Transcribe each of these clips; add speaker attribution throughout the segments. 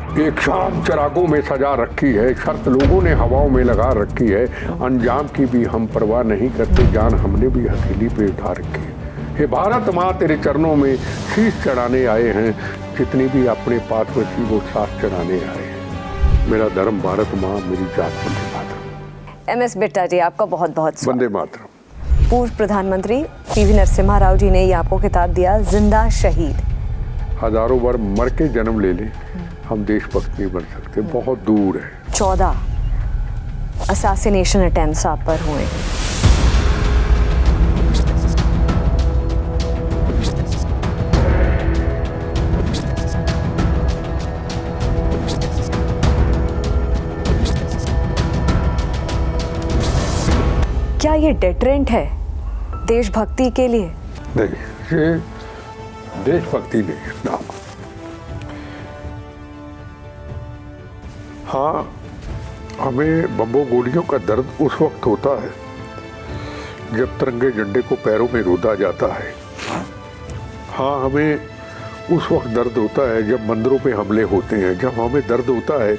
Speaker 1: एक शाम चिरागों में सजा रखी है, शर्त लोगों ने हवाओं में लगा रखी है, अंजाम की भी हम परवाह नहीं करते, जान हमने भी हथेली पे उठा रखी है। हे भारत माँ तेरे चरणों में शीश चढ़ाने आए हैं, जितनी भी अपने पास में थी वो साथ चढ़ाने आए हैं। मेरा धर्म भारत माँ, मेरी जात वंदे मातरम।
Speaker 2: MS बिट्टा जी, आपका बहुत बहुत स्वागत।
Speaker 1: वंदे मातरम।
Speaker 2: पूर्व प्रधानमंत्री PV नरसिम्हा राव जी ने ये आपको खिताब दिया, जिंदा शहीद।
Speaker 1: हजारों बार मर के जन्म ले लें, हम देशभक्त नहीं बन सकते, बहुत दूर है।
Speaker 2: 14 असैसिनेशन अटेम्प्ट्स आप पर हुए हैं। क्या ये डेटरेंट है देशभक्ति के लिए?
Speaker 1: नहीं, ये देशभक्ति नहीं ना। हाँ, हमें बम्बों गोलियों का दर्द उस वक्त होता है जब तिरंगे झंडे को पैरों में रोदा जाता है। हाँ, हमें उस वक्त दर्द होता है जब मंदिरों पे हमले होते हैं। जब हमें दर्द होता है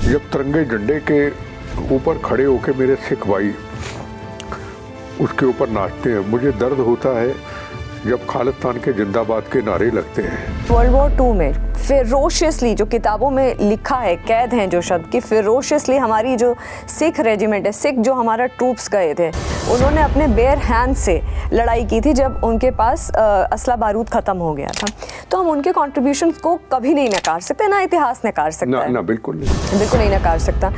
Speaker 1: जब तिरंगे झंडे के ऊपर खड़े होकर मेरे सिख भाई उसके ऊपर नाचते हैं। मुझे दर्द होता है जब खालिस्तान के जिंदाबाद के नारे लगते हैं।
Speaker 2: वर्ल्ड वॉर 2 में फेरोशियसली, जो किताबों में लिखा है, कैद हैं जो शब्द कि फेरोशियसली हमारी जो सिख रेजिमेंट है, सिख जो हमारा ट्रूप्स गए थे, उन्होंने अपने बेयर हैंड से लड़ाई की थी जब उनके पास असला बारूद ख़त्म हो गया था। तो हम उनके कॉन्ट्रीब्यूशन को कभी नहीं नकार सकते, ना इतिहास नकार सकता है।
Speaker 1: ना, बिल्कुल नहीं,
Speaker 2: बिल्कुल नहीं नकार सकता।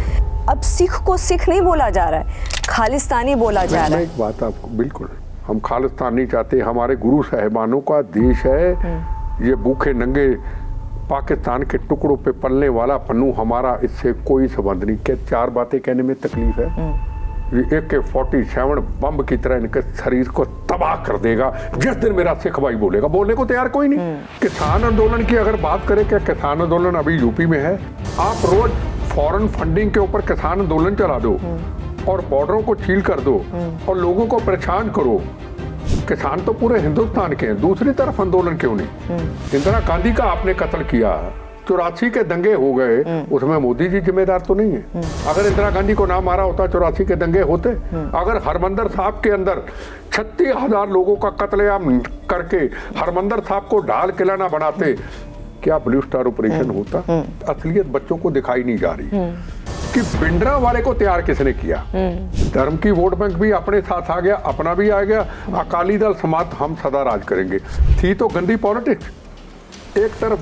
Speaker 2: अब सिख को सिख नहीं बोला जा रहा है, खालिस्तानी बोला जा रहा है।
Speaker 1: एक बात आपको, बिल्कुल हम खालिस्तान नहीं चाहते। हमारे गुरु साहिबानों का देश है ये। भूखे नंगे पाकिस्तान के टुकड़ों पे पलने वाला पन्नू हमारा, इससे कोई संबंध नहीं। क्या 4 बातें कहने में तकलीफ है? ये AK-47 बम की तरह इनके शरीर को तबाह कर देगा जिस दिन मेरा सिख भाई बोलेगा। बोलने को तैयार कोई नहीं। किसान आंदोलन की अगर बात करें, क्या किसान आंदोलन अभी यूपी में है? आप रोज फॉरेन फंडिंग के ऊपर किसान आंदोलन चला दो और बॉर्डरों को सील कर दो और लोगों को परेशान करो। किसान तो पूरे हिंदुस्तान के हैं, दूसरी तरफ आंदोलन क्यों नहीं? इंदिरा गांधी का आपने कत्ल किया, 84 के दंगे हो गए, उसमें मोदी जी जिम्मेदार तो नहीं है? अगर इंदिरा गांधी को ना मारा होता 84 के दंगे होते? अगर हरमंदर साहब के अंदर 36,000 लोगों का कत्लेआम करके हरमंदर साहब को ढाल किला ना बनाते, क्या ब्लू स्टार ऑपरेशन होता? असलियत बच्चों को दिखाई नहीं जा रही कि भिंडरा वाले को तैयार किसने किया। धर्म की वोट बैंक भी अपने साथ आ गया, अपना भी आ गया। अकाली दल समाज हम सदा राज करेंगे। थी तो गंदी पॉलिटिक्स, एक तरफ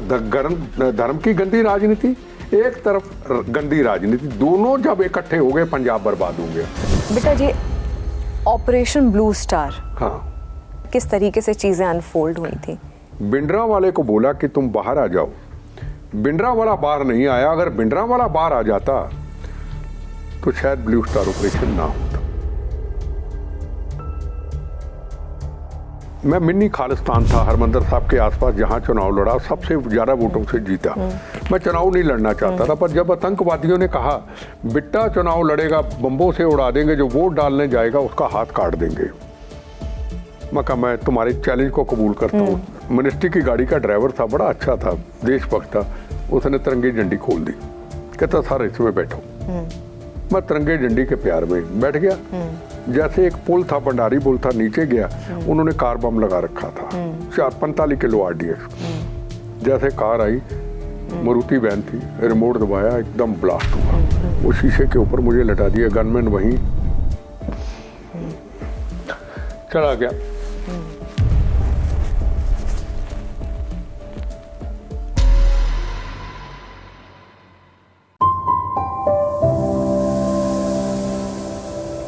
Speaker 1: धर्म की गंदी राजनीति, एक तरफ गंदी राजनीति, दोनों जब इकट्ठे हो गए पंजाब बर्बाद हो गया।
Speaker 2: बेटा जी, ऑपरेशन ब्लू स्टार,
Speaker 1: हाँ,
Speaker 2: किस तरीके से चीजें अनफोल्ड हुई थी?
Speaker 1: भिंडरा वाले को बोला कि तुम बाहर आ जाओ। भिंडरा वाला बाहर नहीं आया। अगर भिंडरा वाला बाहर आ जाता तो शायद ब्लू स्टार ऑपरेशन ना होता। मैं मिनी खालिस्तान था, हरमंदर साहब के आसपास जहां चुनाव लड़ा, सबसे ज्यादा वोटों से जीता। मैं चुनाव नहीं लड़ना चाहता था, पर जब आतंकवादियों ने कहा बिट्टा चुनाव लड़ेगा, बम्बों से उड़ा देंगे, जो वोट डालने जाएगा उसका हाथ काट देंगे, मैं कहा मैं तुम्हारे चैलेंज को कबूल करता हूँ। मिनिस्ट्री की गाड़ी का ड्राइवर था, बड़ा अच्छा था, देशभक्त था, उसने तिरंगे झंडी खोल दी, कहता सर इसमें बैठो। मैं तिरंगे झंडी के प्यार में बैठ गया। जैसे एक पुल था, भंडारी पुल था, नीचे गया, उन्होंने कार बम लगा रखा था, 45 किलो RDX। जैसे कार आई, मारुति वैन थी, रिमोट दबाया, एकदम ब्लास्ट हुआ, वो शीशे के ऊपर मुझे लटा दिया। गनमैन वहीं चला गया।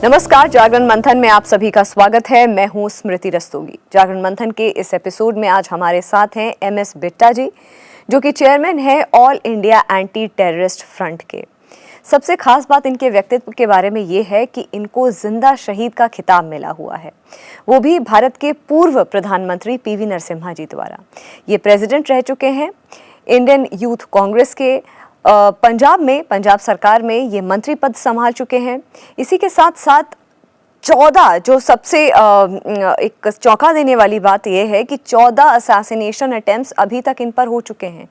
Speaker 2: नमस्कार, जागरण मंथन में आप सभी का स्वागत है। मैं हूं स्मृति रस्तोगी। जागरण मंथन के इस एपिसोड में आज हमारे साथ हैं MS बिट्टा जी, जो कि चेयरमैन है all India anti terrorist front के। सबसे खास बात इनके व्यक्तित्व के बारे में ये है कि इनको जिंदा शहीद का खिताब मिला हुआ है, वो भी भारत के पूर्व प्रधानमंत्री PV नरसिम्हा जी द्वारा। ये प्रेसिडेंट रह चुके हैं इंडियन यूथ कांग्रेस के। पंजाब में, पंजाब सरकार में ये मंत्री पद संभाल चुके हैं। इसी के साथ साथ 14, जो सबसे एक चौंका देने वाली बात यह है कि 14 असैसिनेशन अटेम्प्ट्स अभी तक इन पर हो चुके हैं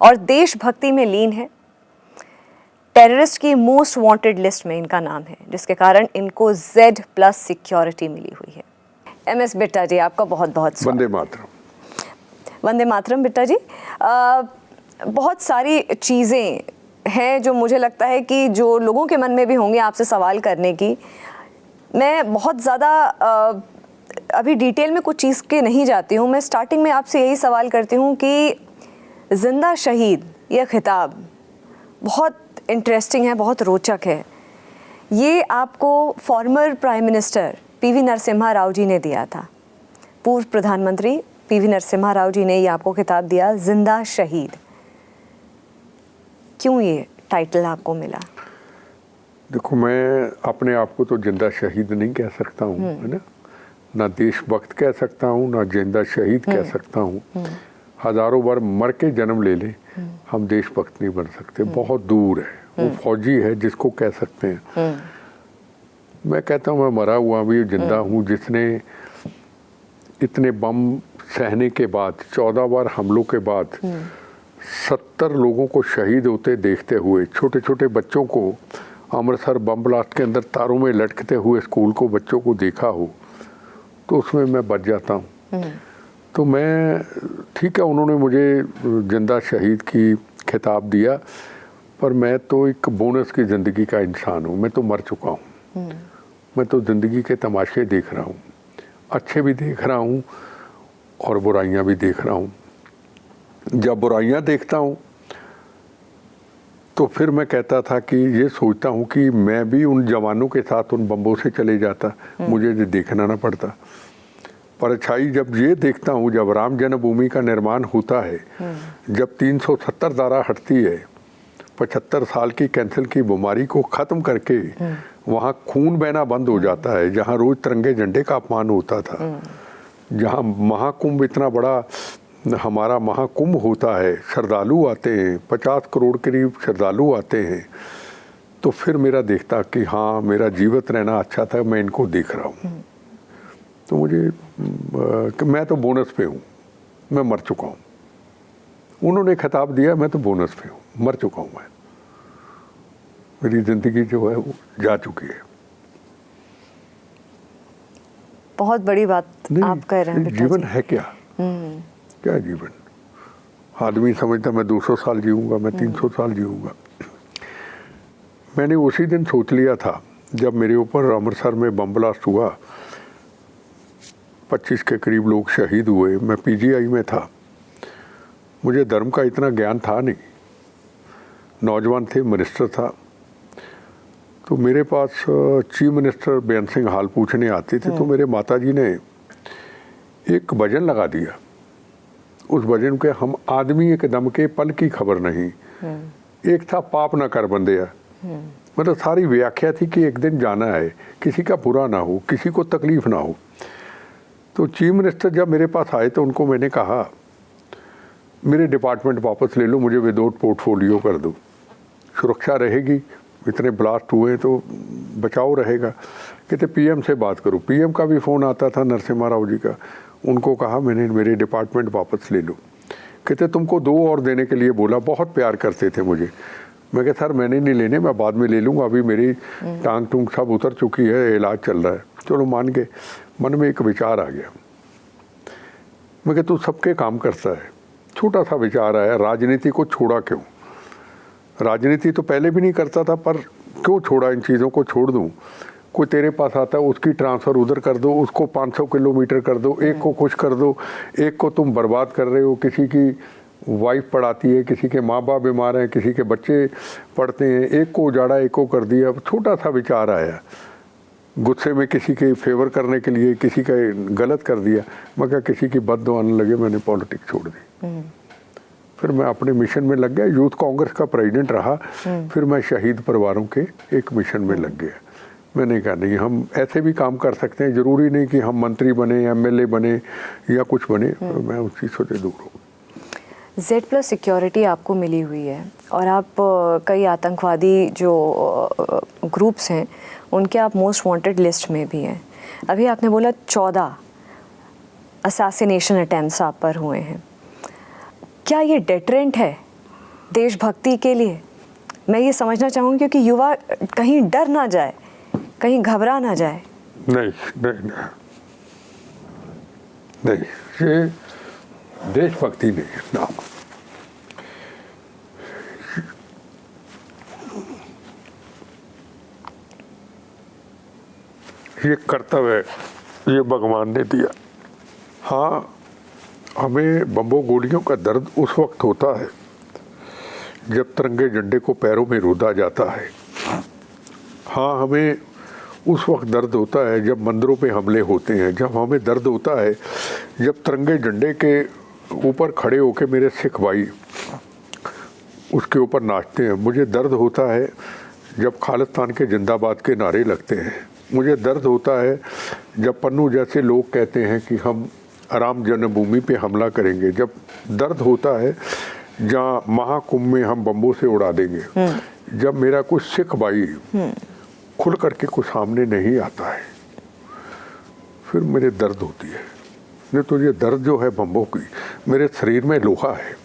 Speaker 2: और देशभक्ति में लीन है। टेररिस्ट की मोस्ट वांटेड लिस्ट में इनका नाम है, जिसके कारण इनको Z+ सिक्योरिटी मिली हुई है। MS बिट्टा जी, आपका बहुत बहुत स्वागत।
Speaker 1: वंदे मातरम।
Speaker 2: वंदे मातरम बिट्टा जी। बहुत सारी चीज़ें हैं जो मुझे लगता है कि जो लोगों के मन में भी होंगे आपसे सवाल करने की। मैं बहुत ज़्यादा अभी डिटेल में कुछ चीज़ के नहीं जाती हूँ। मैं स्टार्टिंग में आपसे यही सवाल करती हूँ कि जिंदा शहीद यह खिताब बहुत इंटरेस्टिंग है, बहुत रोचक है। ये आपको former prime minister PV Narasimha Rao ji ने दिया था। पूर्व प्रधानमंत्री PV नरसिम्हा राव जी ने ये आपको खिताब दिया, जिंदा शहीद। क्यों ये टाइटल आपको मिला?
Speaker 1: देखो, मैं अपने आप को तो जिंदा शहीद नहीं कह सकता हूँ, है ना देशभक्त कह सकता हूँ, ना जिंदा शहीद कह सकता हूँ। हजारों बार मर के जन्म ले ले, हम देशभक्त नहीं बन सकते, बहुत दूर है। वो फौजी है जिसको कह सकते हैं। मैं कहता हूँ मैं मरा हुआ भी जिंदा हूँ, जिसने इतने बम सहने के बाद, 14 बार हमलों के बाद 70 लोगों को शहीद होते देखते हुए, छोटे छोटे बच्चों को अमृतसर बम ब्लास्ट के अंदर तारों में लटकते हुए स्कूल को बच्चों को देखा हो, तो उसमें मैं बच जाता हूँ। तो मैं, ठीक है, उन्होंने मुझे जिंदा शहीद की खिताब दिया, पर मैं तो एक बोनस की ज़िंदगी का इंसान हूँ। मैं तो मर चुका हूँ। मैं तो ज़िंदगी के तमाशे देख रहा हूँ, अच्छे भी देख रहा हूँ और बुराइयाँ भी देख रहा हूँ। जब बुराइयाँ देखता हूँ तो फिर मैं कहता था कि ये सोचता हूँ कि मैं भी उन जवानों के साथ उन बम्बों से चले जाता, मुझे ये देखना ना पड़ता। पर अच्छाई जब ये देखता हूँ, जब राम जन्मभूमि का निर्माण होता है, जब 370 धारा हटती है, 75 साल की कैंसर की बीमारी को ख़त्म करके वहाँ खून बहना बंद हो जाता है, जहाँ रोज़ तिरंगे झंडे का अपमान होता था, जहाँ महाकुंभ इतना बड़ा हमारा महाकुंभ होता है, श्रद्धालु आते हैं, 50 करोड़ करीब श्रद्धालु आते हैं, तो फिर मेरा देखता कि हाँ, मेरा जीवित रहना अच्छा था, मैं इनको देख रहा हूँ। तो मुझे मैं तो बोनस पे हूँ, मैं मर चुका हूँ। उन्होंने खिताब दिया, मैं तो बोनस पे हूँ, मर चुका हूँ। मैं, मेरी ज़िंदगी जो है वो जा चुकी है।
Speaker 2: बहुत बड़ी बात आप कह रहे हैं।
Speaker 1: जीवन है क्या? क्या जीवन? आदमी समझता मैं 200 साल जीऊँगा, मैं 300 साल जीऊँगा। मैंने उसी दिन सोच लिया था जब मेरे ऊपर अमृतसर में बम ब्लास्ट हुआ, 25 के करीब लोग शहीद हुए। मैं PGI में था, मुझे धर्म का इतना ज्ञान था नहीं, नौजवान थे, मिनिस्टर था। तो मेरे पास चीफ मिनिस्टर बेअंत सिंह हाल पूछने आते थे, तो मेरे माताजी ने एक भजन लगा दिया। उस भजन के हम आदमी एक दम के पल की खबर नहीं, एक था पाप ना कर बंदेया। मतलब सारी व्याख्या थी कि एक दिन जाना है, किसी का बुरा ना हो, किसी को तकलीफ ना हो। तो चीफ मिनिस्टर जब मेरे पास आए तो उनको मैंने कहा, मेरे डिपार्टमेंट वापस ले लो, मुझे विदाउट पोर्टफोलियो कर दो, सुरक्षा रहेगी, इतने ब्लास्ट हुए तो बचाव रहेगा। कहते PM से बात करो। PM का भी फ़ोन आता था, नरसिम्हा राव जी का। उनको कहा मैंने, मेरे डिपार्टमेंट वापस ले लो। कहते तुमको 2 और देने के लिए बोला, बहुत प्यार करते थे मुझे। मैं कहा सर मैंने नहीं लेने, मैं बाद में ले लूँगा, अभी मेरी टांग टूंग सब उतर चुकी है, इलाज चल रहा है। चलो मान के, मन में एक विचार आ गया। मैं कहा तू सबके काम करता है, छोटा सा विचार आया, राजनीति को छोड़ा क्यों? राजनीति तो पहले भी नहीं करता था, पर क्यों छोड़ा, इन चीज़ों को छोड़ दूं। कोई तेरे पास आता है, उसकी ट्रांसफ़र उधर कर दो, उसको 500 किलोमीटर कर दो, एक को खुश कर दो, एक को तुम बर्बाद कर रहे हो। किसी की वाइफ पढ़ाती है, किसी के माँ बाप बीमार हैं, किसी के बच्चे पढ़ते हैं, एक को उजाड़ा, एक को कर दिया। छोटा सा विचार आया, गुस्से में किसी के फेवर करने के लिए किसी का गलत कर दिया। मैं क्या, किसी की बद्दुआ आने लगे, मैंने पॉलिटिक्स छोड़ दी। फिर मैं अपने मिशन में लग गया, यूथ कांग्रेस का प्रेसिडेंट रहा। फिर मैं शहीद परिवारों के एक मिशन में लग गया। मैंने कहा नहीं, हम ऐसे भी काम कर सकते हैं, ज़रूरी नहीं कि हम मंत्री बने, MLA बने या कुछ बने। मैं उस चीज़ों से दूर हूँ।
Speaker 2: Z+ सिक्योरिटी आपको मिली हुई है और आप कई आतंकवादी जो ग्रुप्स हैं उनके आप मोस्ट वांटेड लिस्ट में भी हैं। अभी आपने बोला 14 असैसिनेशन अटेम्प्ट्स आप पर हुए हैं। क्या ये डेटरेंट है देशभक्ति के लिए मैं ये समझना चाहूँगी, क्योंकि युवा कहीं डर ना जाए, कहीं घबरा ना जाए।
Speaker 1: नहीं नहीं नहीं, ये देशभक्ति नहीं है ना। ये कर्तव्य ये भगवान ने दिया। हाँ, हमें बम्बों गोलियों का दर्द उस वक्त होता है जब तिरंगे झंडे को पैरों में रूधा जाता है। हाँ, हमें उस वक्त दर्द होता है जब मंदिरों पे हमले होते हैं। जब हमें दर्द होता है जब तिरंगे झंडे के ऊपर खड़े होकर मेरे सिख भाई उसके ऊपर नाचते हैं। मुझे दर्द होता है जब खालिस्तान के जिंदाबाद के नारे लगते हैं। मुझे दर्द होता है जब पन्नू जैसे लोग कहते हैं कि हम राम जन्मभूमि पे हमला करेंगे। जब दर्द होता है जहाँ महाकुंभ में हम बम्बों से उड़ा देंगे। जब मेरा कुछ सिख भाई खुल करके कुछ सामने नहीं आता है, फिर मेरे दर्द होती है। नहीं तो ये दर्द जो है बम्बों की, मेरे शरीर में लोहा है,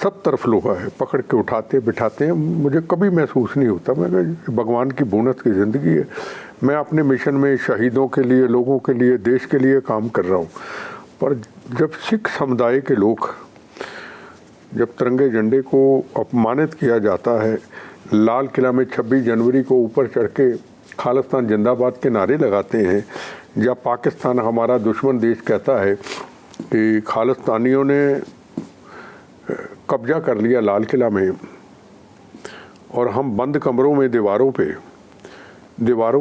Speaker 1: सब तरफ लोहा है। पकड़ के उठाते बिठाते हैं, मुझे कभी महसूस नहीं होता। मैं भगवान की बोनस की ज़िंदगी है। मैं अपने मिशन में शहीदों के लिए, लोगों के लिए, देश के लिए काम कर रहा हूँ। पर जब सिख समुदाय के लोग, जब तिरंगे झंडे को अपमानित किया जाता है, लाल किला में 26 जनवरी को ऊपर चढ़ के खालिस्तान जिंदाबाद के नारे लगाते हैं, जब पाकिस्तान हमारा दुश्मन देश कहता है कि खालिस्तानियों ने कब्जा कर लिया लाल किला में, और हम बंद कमरों में दीवारों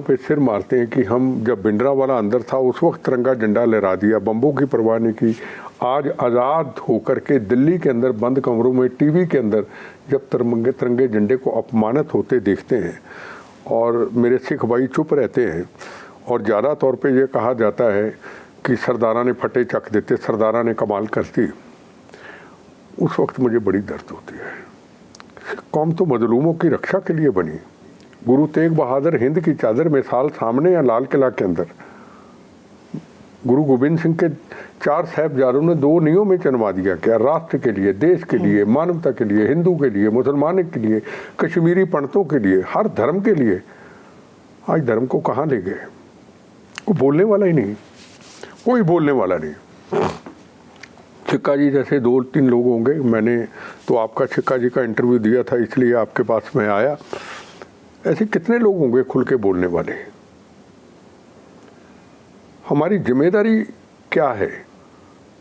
Speaker 1: पे सिर मारते हैं कि हम जब भिंडरावाला अंदर था उस वक्त तिरंगा झंडा लहरा दिया, बम्बों की परवाह नहीं की। आज आज़ाद होकर के दिल्ली के अंदर बंद कमरों में टीवी के अंदर जब तिरंगे झंडे को अपमानित होते देखते हैं और मेरे सिख भाई चुप रहते हैं, और ज़्यादा तौर पे ये कहा जाता है कि सरदारा ने फटे चक देते, सरदारा ने कमाल करती, उस वक्त मुझे बड़ी दर्द होती है। कौम तो मजलूमों की रक्षा के लिए बनी। गुरु तेग बहादुर हिंद की चादर मिसाल सामने या लाल किला के अंदर। गुरु गोविंद सिंह के 4 साहिबजादों ने 2 नियों में जन्मा दिया। क्या? राष्ट्र के लिए, देश के लिए, मानवता के लिए, हिंदू के लिए, मुसलमान के लिए, कश्मीरी पंडितों के लिए, हर धर्म के लिए। आज धर्म को कहाँ ले गए? कोई बोलने वाला ही नहीं, कोई बोलने वाला नहीं। छिक्का जी जैसे 2-3 लोग होंगे। मैंने तो आपका छिक्का जी का इंटरव्यू दिया था, इसलिए आपके पास मैं आया। ऐसे कितने लोग होंगे खुल के बोलने वाले? हमारी जिम्मेदारी क्या है?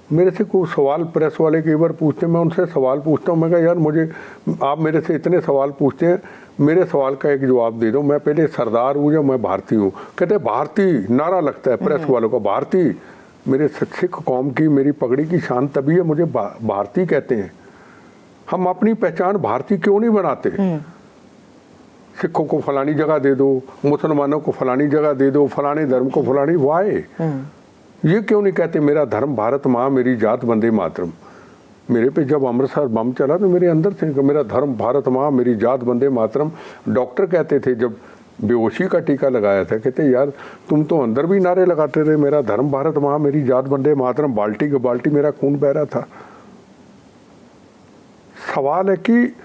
Speaker 1: मेरे से कोई सवाल प्रेस वाले कई बार पूछते हैं, मैं उनसे सवाल पूछता हूँ। मैं कहा यार, मुझे आप मेरे से इतने सवाल पूछते हैं, मेरे सवाल का एक जवाब दे दो। मैं पहले सरदार हूँ या मैं भारतीय हूँ? कहते भारतीय नारा लगता है प्रेस वालों का, भारतीय। मेरे सिख कौम की, मेरी पगड़ी की शान तभी है मुझे भारतीय कहते हैं। हम अपनी पहचान भारतीय क्यों नहीं बनाते? सिखों को फलानी जगह दे दो, मुसलमानों को फलानी जगह दे दो, फलाने धर्म को फलानी, वाहे ये क्यों नहीं कहते मेरा धर्म भारत माँ, मेरी जात वंदे मातरम? मेरे पे जब अमृतसर बम चला तो मेरे अंदर से मेरा धर्म भारत माँ, मेरी जात वंदे मातरम। डॉक्टर कहते थे जब बेहोशी का टीका लगाया था, कहते यार तुम तो अंदर भी नारे लगाते रहे, मेरा धर्म भारत माँ, मेरी जात वंदे मातरम। बाल्टी के बाल्टी मेरा खून बह रहा था। सवाल है कि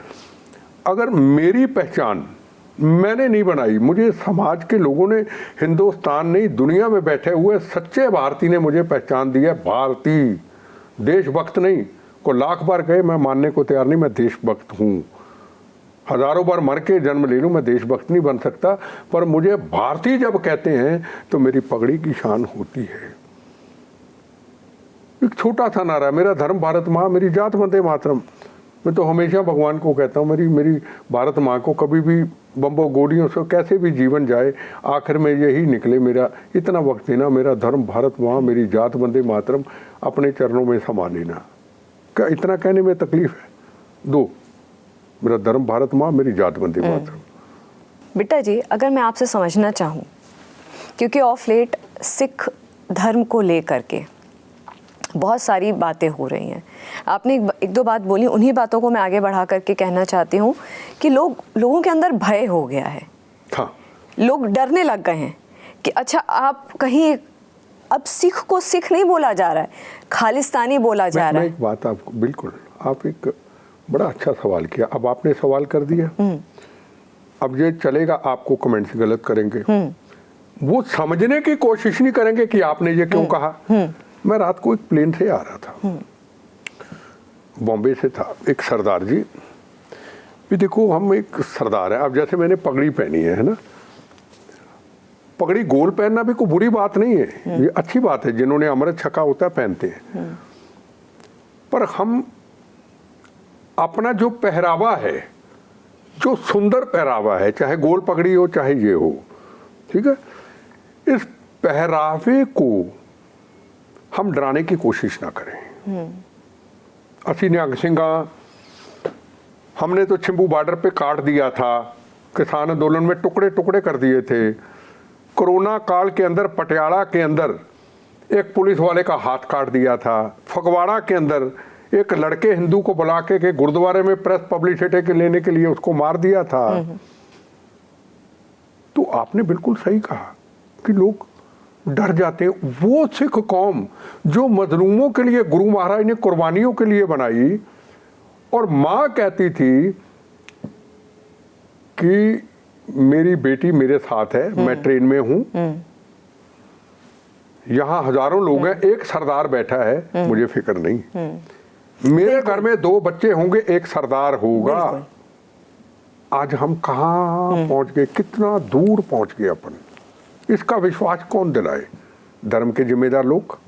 Speaker 1: अगर मेरी पहचान मैंने नहीं बनाई, मुझे समाज के लोगों ने, हिंदुस्तान नहीं दुनिया में बैठे हुए सच्चे भारतीय ने मुझे पहचान दी है भारतीय, देशभक्त नहीं। को लाख बार कहे मैं मानने को तैयार नहीं, मैं देशभक्त हूँ। हजारों बार मर के जन्म ले लूँ, मैं देशभक्त नहीं बन सकता। पर मुझे भारतीय जब कहते हैं तो मेरी पगड़ी की शान होती है। एक छोटा सा नारा, मेरा धर्म भारत माँ, मेरी जात वंदे मातरम। मैं तो हमेशा भगवान को कहता हूँ, मेरी भारत माँ को कभी भी बम्बों गोलियों से कैसे भी जीवन जाए, आखिर में यही निकले, मेरा इतना वक्त देना, मेरा धर्म भारत माँ, मेरी जात वंदे मातरम, अपने चरणों में समा लेना। क्या इतना कहने में तकलीफ है? दो, मेरा धर्म भारत माँ, मेरी जात वंदे मातरम।
Speaker 2: बिट्टा जी, अगर मैं आपसे समझना चाहूँ, क्योंकि ऑफ लेट सिख धर्म को लेकर के बहुत सारी बातें हो रही हैं, आपने एक दो बात बोली, उन्हीं बातों को मैं आगे बढ़ा करके कहना चाहती हूँ कि लोगों के अंदर भय हो गया है।
Speaker 1: हाँ।
Speaker 2: लोग डरने लग गए हैं कि अच्छा आप कहीं, अब सिख को सिख नहीं बोला जा रहा है, खालिस्तानी बोला जा रहा है।
Speaker 1: एक बात आपको, बिल्कुल आप एक बड़ा अच्छा सवाल किया। अब आपने सवाल कर दिया, अब ये चलेगा, आपको कमेंट्स गलत करेंगे, वो समझने की कोशिश नहीं करेंगे कि आपने ये क्यों कहा। मैं रात को एक प्लेन से आ रहा था, बॉम्बे से था, एक सरदार जी भी, देखो हम एक सरदार है, अब जैसे मैंने पगड़ी पहनी है ना, पगड़ी गोल पहनना भी कोई बुरी बात नहीं है, ये अच्छी बात है, जिन्होंने अमृत छका होता है पहनते हैं। पर हम अपना जो पहरावा है, जो सुंदर पहरावा है, चाहे गोल पगड़ी हो चाहे ये हो, ठीक है, इस पहरावे को हम डराने की कोशिश ना करें। असी निहंग सिंघा, हमने तो छिंबू बॉर्डर पे काट दिया था, किसान आंदोलन में टुकड़े टुकड़े कर दिए थे। कोरोना काल के अंदर पटियाला के अंदर एक पुलिस वाले का हाथ काट दिया था। फगवाड़ा के अंदर एक लड़के हिंदू को बुला के गुरुद्वारे में प्रेस पब्लिसिटी के लेने के लिए उसको मार दिया था। तो आपने बिल्कुल सही कहा कि लोग डर जाते हैं। वो सिख कौम जो मजलूमों के लिए गुरु महाराज ने कुर्बानियों के लिए बनाई, और माँ कहती थी कि मेरी बेटी मेरे साथ है, मैं ट्रेन में हूं, यहाँ हजारों लोग हैं, एक सरदार बैठा है, मुझे फिक्र नहीं, मेरे घर में 2 बच्चे होंगे, एक सरदार होगा। आज हम कहाँ पहुंच गए, कितना दूर पहुंच गए अपन। इसका विश्वास कौन दिलाए? धर्म के जिम्मेदार लोग।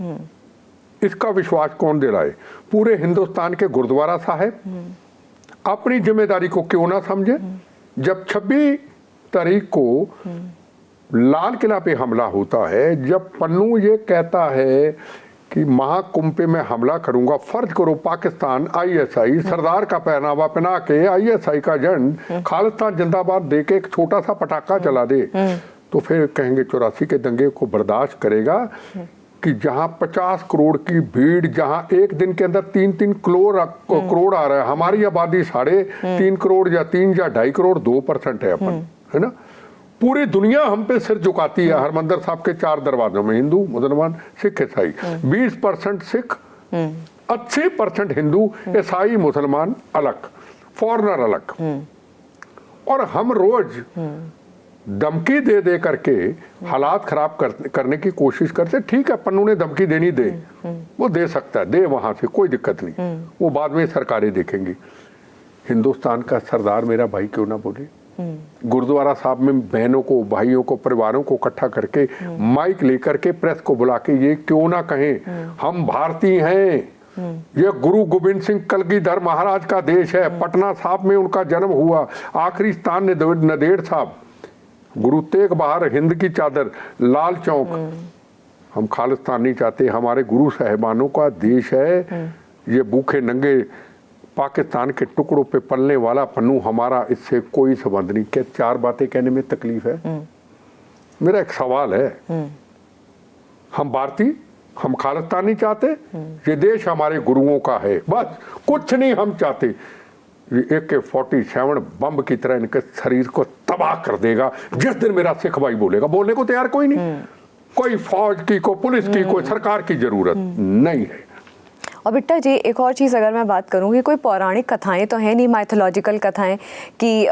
Speaker 1: इसका विश्वास कौन दिलाए? पूरे हिंदुस्तान के गुरुद्वारा साहिब अपनी जिम्मेदारी को क्यों ना समझे? जब 26 तारीख को लाल किला पे हमला होता है, जब पन्नू ये कहता है कि महाकुंभ पे मैं हमला करूंगा, फर्ज करो पाकिस्तान ISI सरदार का पहनावा पहना के ISI का झंड खालिस्तान जिंदाबाद दे के एक छोटा सा पटाखा चला दे, तो फिर कहेंगे 84 के दंगे को बर्दाश्त करेगा कि जहां 50 करोड़ की भीड़, जहां एक दिन के अंदर 3-3 करोड़ आ रहा है, हमारी आबादी 3.5 करोड़ या 3 या 2.5 करोड़, 2% है अपन, है ना। पूरी दुनिया हम पे सिर झुकाती है। हरमंदिर साहब के 4 दरवाजों में हिंदू, मुसलमान, सिख, ईसाई, 20% सिख, 80% हिंदू, ईसाई, मुसलमान अलग, फॉरनर अलग। और हम रोज धमकी दे दे करके हालात खराब करने की कोशिश करते। ठीक है, पन्नू ने धमकी देनी दे, वो दे सकता है, दे, वहां से कोई दिक्कत नहीं, वो बाद में सरकारें देखेंगी। हिंदुस्तान का सरदार मेरा भाई क्यों ना बोले? गुरुद्वारा साहब में बहनों को, भाइयों को, परिवारों को इकट्ठा करके माइक लेकर के प्रेस को बुला के ये क्यों ना कहें हम भारतीय हैं, ये गुरु गोविंद सिंह कलगीधर महाराज का देश है, पटना साहब में उनका जन्म हुआ, आखिरी स्थान नंदेड़ साहब, गुरु तेग बहादुर, हिंद की चादर, लाल चौक। हम खालिस्तान नहीं चाहते, हमारे गुरु साहिबानों का देश है। ये भूखे नंगे पाकिस्तान के टुकड़ों पे पलने वाला पन्नू हमारा, इससे कोई संबंध नहीं। क्या 4 बातें कहने में तकलीफ है? मेरा एक सवाल है, हम भारतीय, हम खालिस्तान नहीं चाहते, ये देश हमारे गुरुओं का है, बस कुछ नहीं हम चाहते। AK-47 बम की तरह इनके शरीर को तबाह कर देगा जिस दिन मेरा सिख भाई बोलेगा। बोलने को तैयार कोई नहीं, कोई फौज की, कोई पुलिस की, कोई सरकार की जरूरत नहीं है।
Speaker 2: और बिट्टा जी, एक और चीज़ अगर मैं बात करूँ कि कोई पौराणिक कथाएं तो हैं नहीं, माइथोलॉजिकल कथाएं कि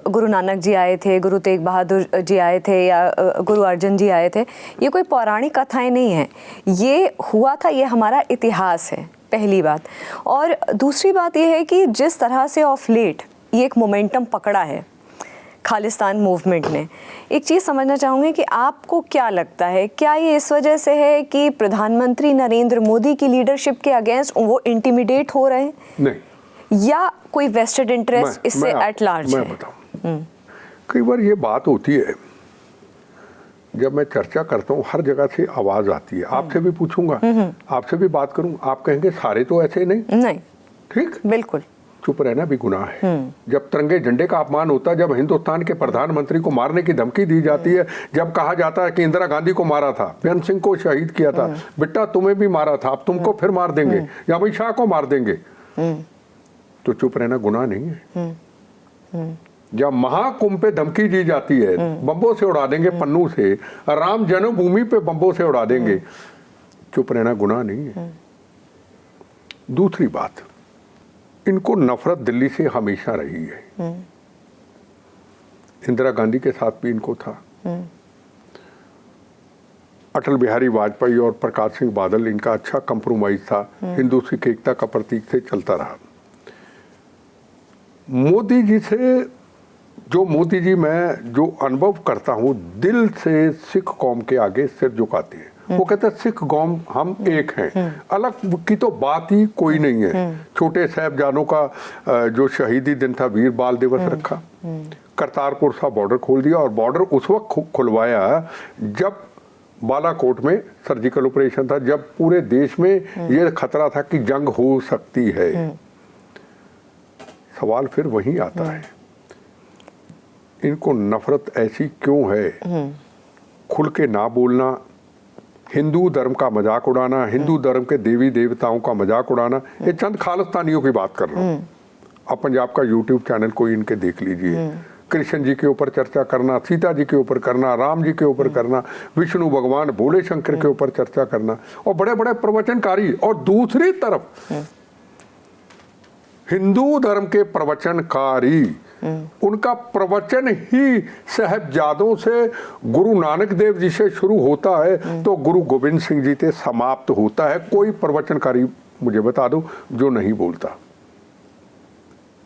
Speaker 2: गुरु नानक जी आए थे, गुरु तेग बहादुर जी आए थे, या गुरु अर्जन जी आए थे, ये कोई पौराणिक कथाएं नहीं हैं, ये हुआ था, ये हमारा इतिहास है, पहली बात। और दूसरी बात ये है कि जिस तरह से ऑफ लेट ये एक मोमेंटम पकड़ा है खालिस्तान मूवमेंट ने, एक चीज़ समझना चाहूँगी कि आपको क्या लगता है, क्या ये इस वजह से है कि प्रधानमंत्री नरेंद्र मोदी की लीडरशिप के अगेंस्ट वो इंटिमिडेट हो रहे हैं?
Speaker 1: नहीं,
Speaker 2: या कोई वेस्टेड इंटरेस्ट इससे एट लार्ज है?
Speaker 1: मैं बताऊं, कई बार ये बात होती है, जब मैं चर्चा करता हूँ हर जगह से आवाज आती है, आपसे भी पूछूंगा, आपसे भी बात करूं, आप कहेंगे सारे तो ऐसे नहीं, ठीक,
Speaker 2: बिल्कुल,
Speaker 1: चुप रहना भी गुनाह है। जब तिरंगे झंडे का अपमान होता है, जब हिंदुस्तान के प्रधानमंत्री को मारने की धमकी दी जाती है, जब कहा जाता है कि इंदिरा गांधी को मारा था, बेन सिंह को शहीद किया था, बेटा तुम्हें भी मारा था, अब तुमको फिर मार देंगे, या अमित शाह को मार देंगे, तो चुप रहना गुनाह नहीं है। जब महाकुंभ पे धमकी दी जाती है, बम्बों से उड़ा देंगे, पन्नू से, राम जन्मभूमि पे बम्बों से उड़ा देंगे, चुप रहना गुनाह नहीं है। दूसरी बात, इनको नफरत दिल्ली से हमेशा रही है। इंदिरा गांधी के साथ भी इनको था, अटल बिहारी वाजपेयी और प्रकाश सिंह बादल, इनका अच्छा कंप्रोमाइज था, हिंदू सिख एकता का प्रतीक से चलता रहा। मोदी जी से मोदी जी मैं जो अनुभव करता हूँ, दिल से सिख कौम के आगे सिर झुकाते हैं। वो कहते हैं सिख कौम हम एक हैं, अलग की तो बात ही कोई नहीं है। छोटे साहिबजादों का जो शहीदी दिन था, वीर बाल दिवस रखा, करतारपुर सा बॉर्डर खोल दिया, और बॉर्डर उस वक्त खुलवाया जब बालाकोट में सर्जिकल ऑपरेशन था, जब पूरे देश में ये खतरा था कि जंग हो सकती है। सवाल फिर वहीं आता है, इनको नफरत ऐसी क्यों है? खुल के ना बोलना, हिंदू धर्म का मजाक उड़ाना, हिंदू धर्म के देवी देवताओं का मजाक उड़ाना। ये चंद खालिस्तानियों की बात कर रहा हूँ। अब पंजाब का यूट्यूब चैनल कोई इनके देख लीजिए, कृष्ण जी के ऊपर चर्चा करना, सीता जी के ऊपर करना, राम जी के ऊपर करना, विष्णु भगवान भोले शंकर के ऊपर चर्चा करना, और बड़े बड़े प्रवचनकारी। और दूसरी तरफ हिंदू धर्म के प्रवचनकारी, उनका प्रवचन ही साहिबजादों से, गुरु नानक देव जी से शुरू होता है तो गुरु गोविंद सिंह जी से समाप्त होता है। कोई प्रवचनकारी मुझे बता दो जो नहीं बोलता।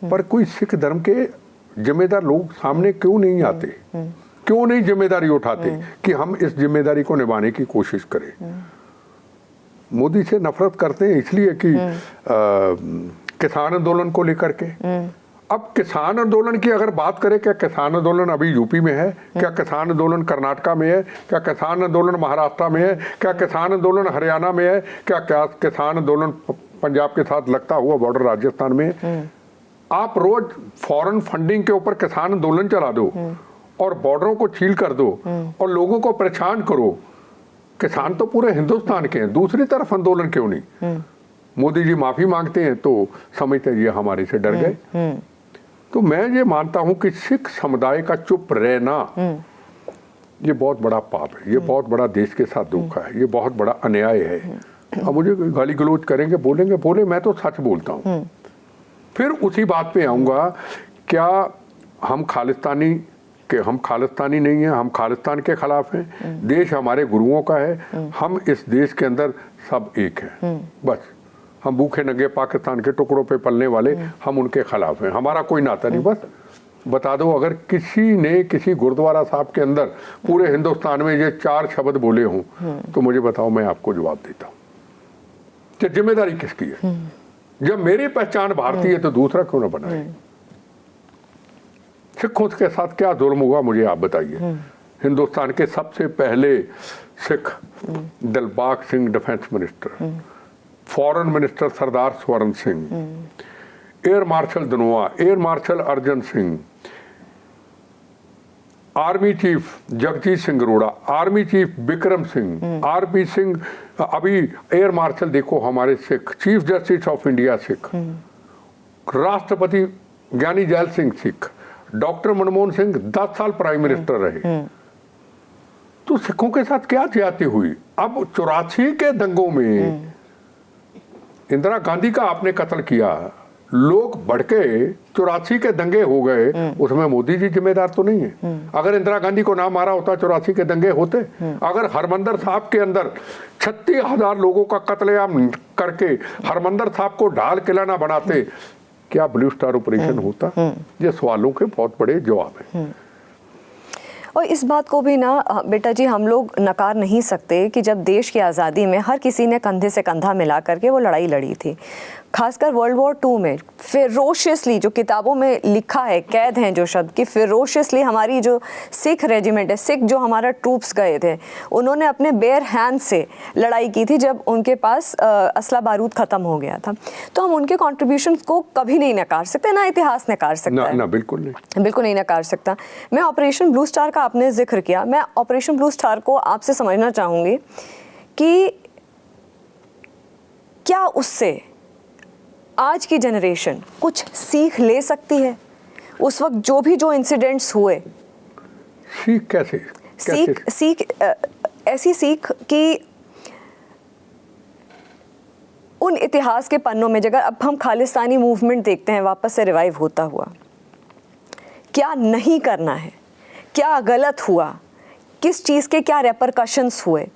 Speaker 1: पर कोई सिख धर्म के जिम्मेदार लोग सामने क्यों नहीं आते? क्यों नहीं जिम्मेदारी उठाते कि हम इस जिम्मेदारी को निभाने की कोशिश करें? मोदी से नफरत करते हैं इसलिए कि किसान आंदोलन को लेकर के। अब किसान आंदोलन की अगर बात करें, क्या किसान आंदोलन अभी यूपी में है? क्या किसान आंदोलन कर्नाटका में है? क्या किसान आंदोलन महाराष्ट्र में है? क्या किसान आंदोलन हरियाणा में है? क्या किसान आंदोलन पंजाब के साथ लगता हुआ बॉर्डर राजस्थान में है? आप रोज फॉरेन फंडिंग के ऊपर किसान आंदोलन चला दो और बॉर्डरों को सील कर दो और लोगों को परेशान करो। किसान तो पूरे हिंदुस्तान के हैं, दूसरी तरफ आंदोलन क्यों नहीं? मोदी जी माफी मांगते हैं तो समझते हैं ये हमारे से डर गए। तो मैं ये मानता हूं कि सिख समुदाय का चुप रहना ये बहुत बड़ा पाप है, ये बहुत बड़ा देश के साथ धोखा है, ये बहुत बड़ा अन्याय है। अब मुझे गाली गलौज करेंगे, बोलेंगे, बोले, मैं तो सच बोलता हूं। फिर उसी बात पे आऊंगा, क्या हम खालिस्तानी नहीं हैं? हम खालिस्तान के खिलाफ हैं? देश हमारे गुरुओं का है, हम इस देश के अंदर सब एक हैं। बस हम भूखे नंगे पाकिस्तान के टुकड़ों पे पलने वाले, हम उनके खिलाफ हैं, हमारा कोई नाता नहीं। बस बता दो, अगर किसी ने किसी गुरुद्वारा साहब के अंदर पूरे हिंदुस्तान में ये 4 शब्द बोले हों तो मुझे बताओ, मैं आपको जवाब देता हूँ कि जिम्मेदारी किसकी है? जब मेरी पहचान भारतीय है तो दूसरा क्यों ना बनाए? सिखों के साथ क्या जुल्म हुआ मुझे आप बताइए। हिंदुस्तान के सबसे पहले Sikh Dilbagh Singh defence minister, foreign minister Sardar Swaran Singh, air marshal Dhanoa, air marshal Arjan Singh, army chief Jagjit Singh Arora, army chief Vikram Singh, RP Singh, अभी एयर मार्शल देखो हमारे Sikh, chief justice of India Sikh, राष्ट्रपति ज्ञानी जैल सिंह सिख, डॉक्टर मनमोहन सिंह 10 साल प्राइम मिनिस्टर रहे। तो सिखों के साथ क्या ज्यादती हुई? अब 84 के दंगों में इंदिरा गांधी का आपने कत्ल किया, लोग भड़के, 84 के दंगे हो गए, उसमें मोदी जी जिम्मेदार तो नहीं है। अगर इंदिरा गांधी को ना मारा होता 84 के दंगे होते? अगर हरमंदर साहब के अंदर 36,000 लोगों का कत्लेआम करके हरमंदर साहब को ढाल किला ना बनाते, क्या ब्लू स्टार ऑपरेशन होता? ये सवालों के बहुत बड़े जवाब हैं।
Speaker 2: और इस बात को भी ना बेटा जी हम लोग नकार नहीं सकते कि जब देश की आज़ादी में हर किसी ने कंधे से कंधा मिला करके वो लड़ाई लड़ी थी, खासकर वर्ल्ड वॉर 2 में फिरोशियसली, जो किताबों में लिखा है, कैद हैं जो शब्द कि फिरोशियसली हमारी जो सिख रेजिमेंट है, सिख जो हमारा ट्रूप्स गए थे, उन्होंने अपने बेयर हैंड से लड़ाई की थी जब उनके पास असला बारूद ख़त्म हो गया था। तो हम उनके कॉन्ट्रीब्यूशंस को कभी नहीं नकार सकते, ना इतिहास नकार सकता है।
Speaker 1: ना, बिल्कुल नहीं
Speaker 2: नकार सकता। मैं ऑपरेशन ब्लू स्टार का आपने जिक्र किया, मैं ऑपरेशन ब्लू स्टार को आपसे समझना चाहूँगी कि क्या उससे आज की जनरेशन कुछ सीख ले सकती है? उस वक्त जो इंसिडेंट्स हुए,
Speaker 1: सीख कैसे?
Speaker 2: सीख ऐसी सीख कि उन इतिहास के पन्नों में अगर अब हम खालिस्तानी मूवमेंट देखते हैं वापस से रिवाइव होता हुआ, क्या नहीं करना है, क्या गलत हुआ, किस चीज़ के क्या रेपरकशंस हुए,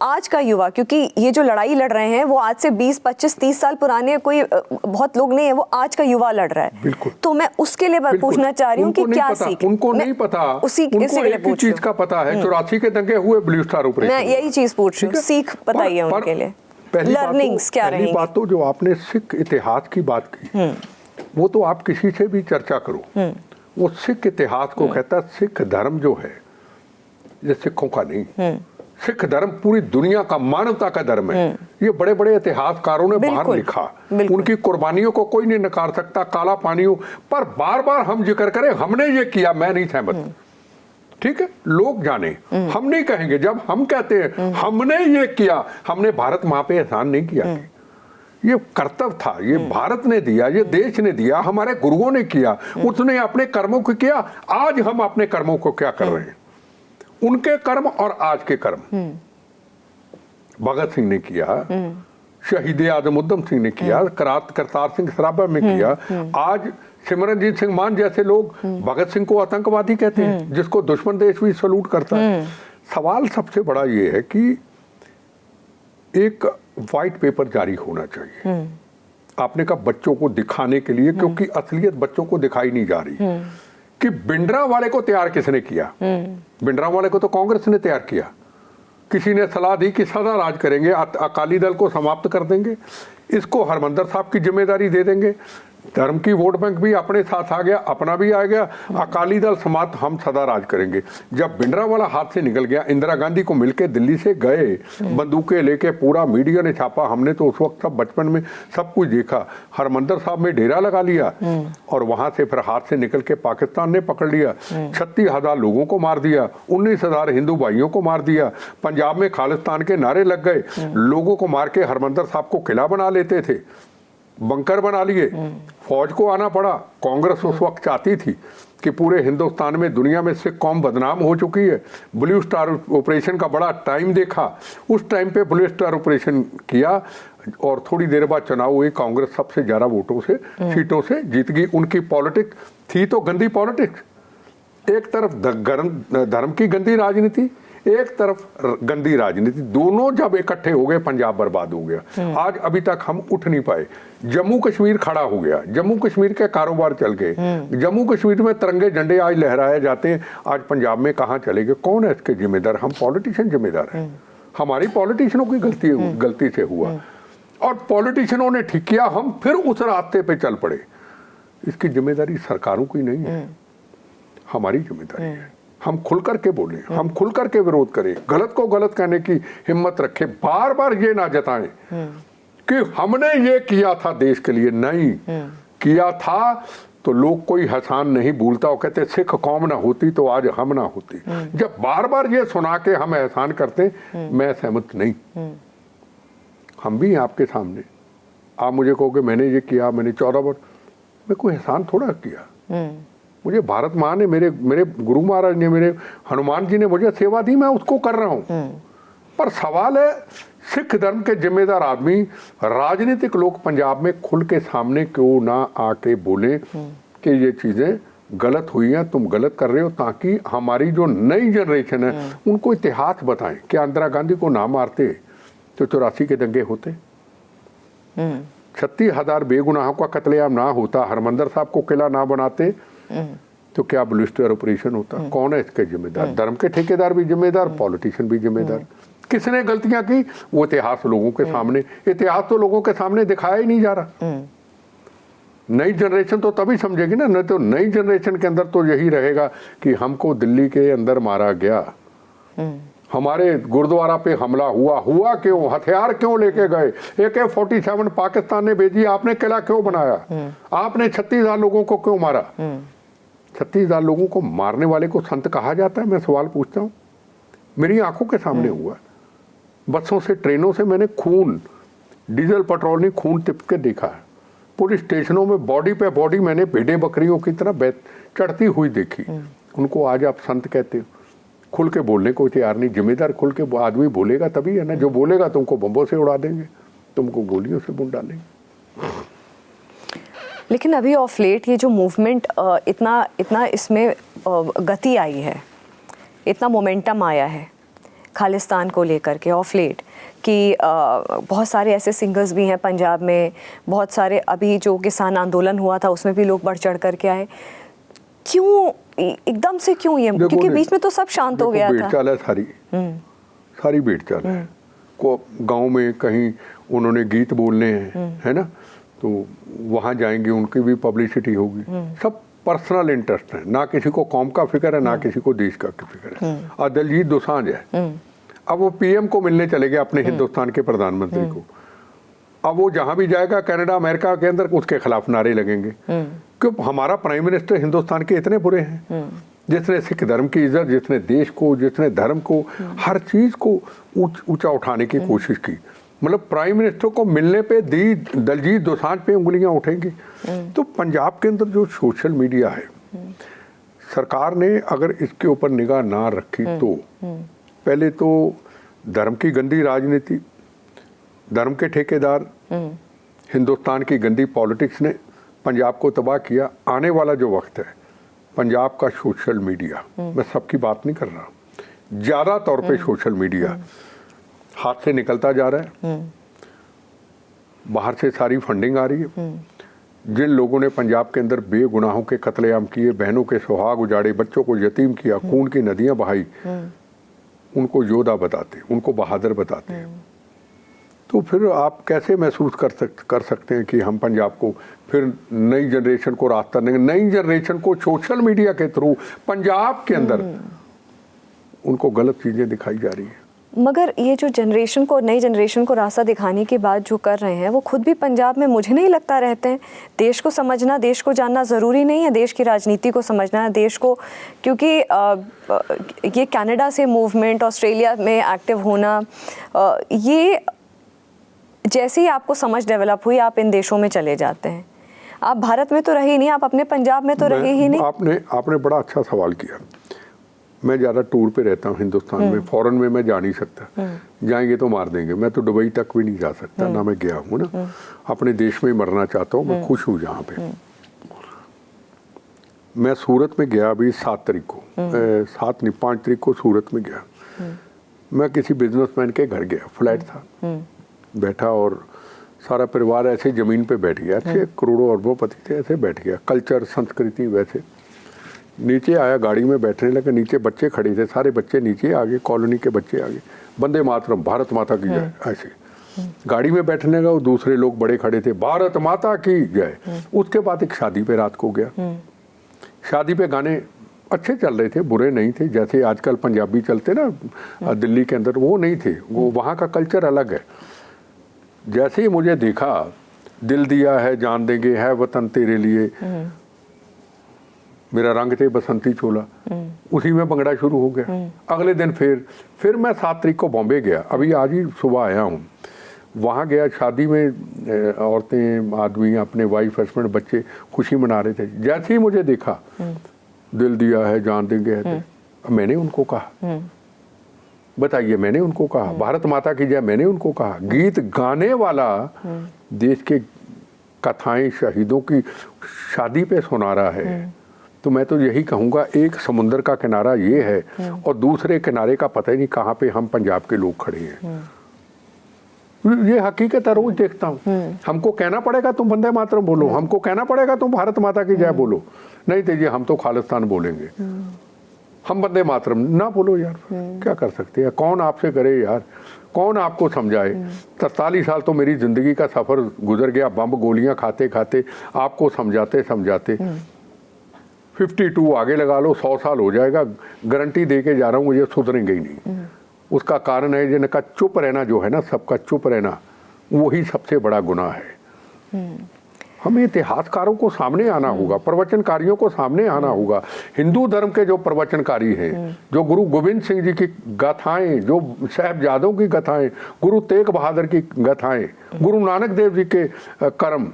Speaker 2: आज का युवा, क्योंकि ये जो लड़ाई लड़ रहे हैं वो आज से 20, 25, 30 साल पुराने कोई बहुत लोग नहीं है, वो आज का युवा लड़ रहा है।
Speaker 1: बिल्कुल।
Speaker 2: तो मैं उसके लिए पूछना चाह रही हूँ कि क्या सीख,
Speaker 1: उनको नहीं पता,
Speaker 2: उसी
Speaker 1: उनको एक ही चीज का पता है, 84 के दंगे हुए, ब्लू स्टार ऑपरेशन।
Speaker 2: मैं यही चीज पूछ रही हूँ, सीख बताइए उनके लिए, लर्निंग्स क्या रहेंगी?
Speaker 1: पहली बात तो जो आपने सिख इतिहास की बात की, वो तो आप किसी से भी चर्चा करो, वो सिख इतिहास को कहता है। सिख धर्म जो है ये सिखों का नहीं, सिख धर्म पूरी दुनिया का, मानवता का धर्म है। ये बड़े बड़े इतिहासकारों ने बाहर लिखा, उनकी कुर्बानियों को कोई नहीं नकार सकता, काला पानियों पर बार बार हम जिक्र करें हमने ये किया, मैं नहीं सहमत। ठीक है, लोग जाने, हम नहीं कहेंगे। जब हम कहते हैं हमने ये किया, हमने भारत माँ पे एहसान नहीं किया, ये कर्तव्य था, ये भारत ने दिया, ये देश ने दिया, हमारे गुरुओं ने किया, उसने अपने कर्मों को किया। आज हम अपने कर्मों को क्या कर रहे हैं, उनके कर्म और आज के कर्म। भगत सिंह ने किया, शहीद आजम उधम सिंह ने किया, करतार सिंह सराभा में किया, आज सिमरनजीत सिंह मान जैसे लोग भगत सिंह को आतंकवादी कहते हैं, जिसको दुश्मन देश भी सलूट करता है। सवाल सबसे बड़ा ये है कि एक व्हाइट पेपर जारी होना चाहिए, आपने कहा बच्चों को दिखाने के लिए, क्योंकि असलियत बच्चों को दिखाई नहीं जा रही कि भिंडरा वाले को तैयार किसने किया। भिंडरा वाले को तो कांग्रेस ने तैयार किया, किसी ने सलाह दी कि सदा राज करेंगे, अकाली दल को समाप्त कर देंगे, इसको हरमंदर साहब की जिम्मेदारी दे देंगे, धर्म की वोट बैंक भी अपने साथ आ गया, अपना भी आ गया, अकाली दल समाप्त, हम सदा राज करेंगे। जब भिंडरा वाला हाथ से निकल गया, इंदिरा गांधी को मिलके दिल्ली से गए, बंदूकें लेके, पूरा मीडिया ने छापा, हमने तो उस वक्त सब बचपन में सब कुछ देखा, हरमंदर साहब में डेरा लगा लिया और वहां से फिर हाथ से निकल के पाकिस्तान ने पकड़ लिया, 36,000 लोगों को मार दिया, 19,000 हिंदू भाइयों को मार दिया, पंजाब में खालिस्तान के नारे लग गए, लोगों को मार के हरमंदर साहब को किला बना लेते थे, बंकर बना लिए, फौज को आना पड़ा। कांग्रेस उस वक्त चाहती थी कि पूरे हिंदुस्तान में, दुनिया में सिख कौम बदनाम हो चुकी है, ब्लू स्टार ऑपरेशन का बड़ा टाइम देखा, उस टाइम पे ब्लू स्टार ऑपरेशन किया और थोड़ी देर बाद चुनाव हुए, कांग्रेस सबसे ज्यादा वोटों से, सीटों से जीत गई। उनकी पॉलिटिक्स थी तो गंदी पॉलिटिक्स, एक तरफ धर्म की गंदी राजनीति, एक तरफ गंदी राजनीति, दोनों जब इकट्ठे हो गए पंजाब बर्बाद हो गया। आज अभी तक हम उठ नहीं पाए, जम्मू कश्मीर खड़ा हो गया, जम्मू कश्मीर के कारोबार चल गए, जम्मू कश्मीर में तिरंगे झंडे आज लहराए जाते हैं, आज पंजाब में कहाँ चले गए, कौन है इसके जिम्मेदार? हम पॉलिटिशियन जिम्मेदार हैं, हमारी पॉलिटिशियनों की गलती से हुआ और पॉलिटिशियनों ने ठीक किया, हम फिर उस रास्ते पे चल पड़े। इसकी जिम्मेदारी सरकारों की नहीं है, हमारी जिम्मेदारी है। हम खुल करके बोलें, हम खुल करके विरोध करें, गलत को गलत कहने की हिम्मत रखें, बार बार ये ना जताएं कि हमने ये किया था देश के लिए, नहीं किया था तो लोग कोई एहसान नहीं भूलता, और कहते सिख कौम ना होती तो आज हम ना होती। जब बार बार ये सुना के हम एहसान करते, मैं सहमत नहीं। हम भी हैं आपके सामने, आप मुझे कहोगे मैंने ये किया, मैंने 14 वर्ष, मैं कोई एहसान थोड़ा किया, मुझे भारत माँ ने, मेरे गुरु महाराज ने, मेरे हनुमान जी ने मुझे सेवा दी, मैं उसको कर रहा हूँ। पर सवाल है, सिख धर्म के जिम्मेदार आदमी, राजनीतिक लोग पंजाब में खुल के सामने क्यों ना आके बोले कि ये चीजें गलत हुई हैं, तुम गलत कर रहे हो, ताकि हमारी जो नई जनरेशन है उनको इतिहास बताएं। क्या इंदिरा गांधी को ना मारते तो 84 के दंगे होते, 36,000 बेगुनाहों का कत्लेआम ना होता, हरमंदर साहब को किला ना बनाते, तो क्या ब्लू स्टार ऑपरेशन होता? कौन है इसके जिम्मेदार? धर्म के ठेकेदार भी जिम्मेदार, पॉलिटिशियन भी जिम्मेदार। किसने गलतियां की? वो इतिहास लोगों के सामने, इतिहास तो लोगों के सामने दिखाया ही नहीं जा रहा। नई जनरेशन तो तभी समझेगी ना, नहीं तो नई जनरेशन के अंदर तो यही रहेगा कि हमको दिल्ली के अंदर मारा गया, हमारे गुरुद्वारा पे हमला हुआ क्यों, हथियार क्यों लेके गए, AK-47 पाकिस्तान ने भेजी, आपने किला क्यों बनाया, आपने 36,000 लोगों को क्यों मारा? 36,000 लोगों को मारने वाले को संत कहा जाता है? मैं सवाल पूछता हूँ, मेरी आंखों के सामने हुआ, बसों से, ट्रेनों से मैंने खून, डीजल पेट्रोल नहीं, खून टिप के देखा है, पुलिस स्टेशनों में बॉडी पे बॉडी मैंने भेड़े बकरियों की तरह चढ़ती हुई देखी। उनको आज आप संत कहते हो? खुल के बोलने को तैयार नहीं। जिम्मेदार खुल के आदमी बोलेगा तभी है ना, जो बोलेगा तुमको बम्बों से उड़ा देंगे। तुमको गोलियों से बुन डालेंगे।
Speaker 2: लेकिन अभी ऑफ लेट ये जो मूवमेंट इतना इसमें गति आई है, इतना मोमेंटम आया है खालिस्तान को लेकर के ऑफ लेट कि बहुत सारे ऐसे सिंगर्स भी हैं पंजाब में, बहुत सारे अभी जो किसान आंदोलन हुआ था उसमें भी लोग बढ़ चढ़ करके आए। क्यों एकदम से क्यों ये, क्योंकि बीच में तो सब शांत हो गया था।
Speaker 1: भेड़ चाल है सारी भेड़ चाल है। को गांव में कहीं उन्होंने गीत बोलने हैं, है ना, तो वहाँ जाएंगे, उनकी भी पब्लिसिटी होगी। सब पर्सनल इंटरेस्ट है, ना किसी को कौम का फिक्र है, ना किसी को देश का फिक्र है। और दिलजीत दोसांझ है, अब वो पीएम को मिलने चले गए अपने हिंदुस्तान के प्रधानमंत्री को। अब वो जहां भी जाएगा कनाडा अमेरिका के अंदर उसके खिलाफ नारे लगेंगे। क्यों? हमारा प्राइम मिनिस्टर हिंदुस्तान के इतने बुरे हैं, जिसने सिख धर्म की इज्जत, जिसने देश को, जिसने धर्म को, हर चीज को ऊंचा उठाने की कोशिश की। मतलब प्राइम मिनिस्टर को मिलने पे दिलजीत दोसांझ पे उंगलियां उठेंगी। तो पंजाब के अंदर जो सोशल मीडिया है, सरकार ने अगर इसके ऊपर निगाह ना रखी तो पहले तो धर्म की गंदी राजनीति, धर्म के ठेकेदार, हिंदुस्तान की गंदी पॉलिटिक्स ने पंजाब को तबाह किया। आने वाला जो वक्त है, पंजाब का सोशल मीडिया, मैं सबकी बात नहीं कर रहा, ज्यादा तौर पे सोशल मीडिया हाथ से निकलता जा रहा है। बाहर से सारी फंडिंग आ रही है। जिन लोगों ने पंजाब के अंदर बेगुनाहों के कत्लेआम किए, बहनों के सुहाग उजाड़े, बच्चों को यतीम किया, खून की नदियां बहाई, उनको योद्धा बताते, उनको बहादुर बताते। तो फिर आप कैसे महसूस कर सकते हैं कि हम पंजाब को फिर नई जनरेशन को रास्ता देंगे? नई जनरेशन को सोशल मीडिया के थ्रू पंजाब के अंदर उनको गलत चीजें दिखाई जा रही है।
Speaker 2: मगर ये जो जनरेशन को, नई जनरेशन को रास्ता दिखाने की बात जो कर रहे हैं, वो खुद भी पंजाब में मुझे नहीं लगता रहते हैं। देश को समझना, देश को जानना ज़रूरी नहीं है, देश की राजनीति को समझना है, देश को, क्योंकि ये कनाडा से मूवमेंट, ऑस्ट्रेलिया में एक्टिव होना, ये जैसे ही आपको समझ डेवलप हुई आप इन देशों में चले जाते हैं। आप भारत में तो रहे ही नहीं, आप अपने पंजाब में तो रहे ही नहीं।
Speaker 1: आपने बड़ा अच्छा सवाल किया। मैं ज़्यादा टूर पे रहता हूँ हिंदुस्तान में, फॉरेन में मैं जा नहीं सकता, जाएंगे तो मार देंगे। मैं तो दुबई तक भी नहीं जा सकता, ना मैं गया हूँ ना। अपने देश में ही मरना चाहता हूँ, मैं खुश हूँ जहाँ पे। मैं सूरत में गया अभी 7 तारीख को, 7 नहीं 5 तारीख को सूरत में गया। मैं किसी बिजनेसमैन के घर गया, फ्लैट था, बैठा और सारा परिवार ऐसे ज़मीन पे बैठ गया, अच्छे करोड़ों अरबोपति थे, ऐसे बैठ गया, कल्चर संस्कृति वैसे। नीचे आया, गाड़ी में बैठने लगा, नीचे बच्चे खड़े थे, सारे बच्चे नीचे आ गए, कॉलोनी के बच्चे आ गए, वंदे मातरम, भारत माता की जय, ऐसे। गाड़ी में बैठने लगा, दूसरे लोग बड़े खड़े थे, भारत माता की जय। उसके बाद एक शादी पे रात को गया, शादी पे गाने अच्छे चल रहे थे, बुरे नहीं थे, जैसे आजकल पंजाबी चलते ना दिल्ली के अंदर, वो नहीं थे, वो वहाँ का कल्चर अलग है। जैसे ही मुझे देखा, दिल दिया है जान देंगे, है वतन तेरे लिए, मेरा रंग थे बसंती चोला, उसी में भंगड़ा शुरू हो गया। अगले दिन फिर मैं 7 तारीख को बॉम्बे गया, अभी आज ही सुबह आया हूँ। वहाँ गया, शादी में औरतें, आदमी, अपने वाइफ, हस्बैंड, बच्चे खुशी मना रहे थे। जैसे ही मुझे देखा, दिल दिया है जान देंगे है, मैंने उनको कहा, बताइए, मैंने उनको कहा भारत माता की जय, मैंने उनको कहा। गीत गाने वाला देश के कथाएं शहीदों की शादी पे सुना रहा है, तो मैं तो यही कहूँगा, एक समुंदर का किनारा ये है और दूसरे किनारे का पता ही नहीं कहाँ पे हम पंजाब के लोग खड़े हैं। ये हकीकत है, रोज देखता हूँ। हमको कहना पड़ेगा तुम वंदे मातरम बोलो, हमको कहना पड़ेगा तुम भारत माता की जय बोलो, नहीं तो ये हम तो खालिस्तान बोलेंगे, हम वंदे मातरम ना बोलो यार। क्या कर सकते हैं, कौन आपसे करे यार, कौन आपको समझाए। 43 साल तो मेरी जिंदगी का सफर गुजर गया, बम गोलियां खाते खाते, आपको समझाते समझाते। 52 आगे लगा लो, 100 साल हो जाएगा, गारंटी दे के जा रहा हूँ, मुझे सुधरेंगे ही नहीं। उसका कारण है जिनका चुप रहना, जो है ना, सबका चुप रहना, वही सबसे बड़ा गुनाह है। हमें इतिहासकारों को सामने आना होगा, प्रवचनकारियों को सामने आना होगा। हिंदू धर्म के जो प्रवचनकारी हैं, जो गुरु गोविंद सिंह जी की गाथाएं, जो साहिबजादों की गाथाएं, गुरु तेग बहादुर की गाथाएं, गुरु नानक देव जी के कर्म,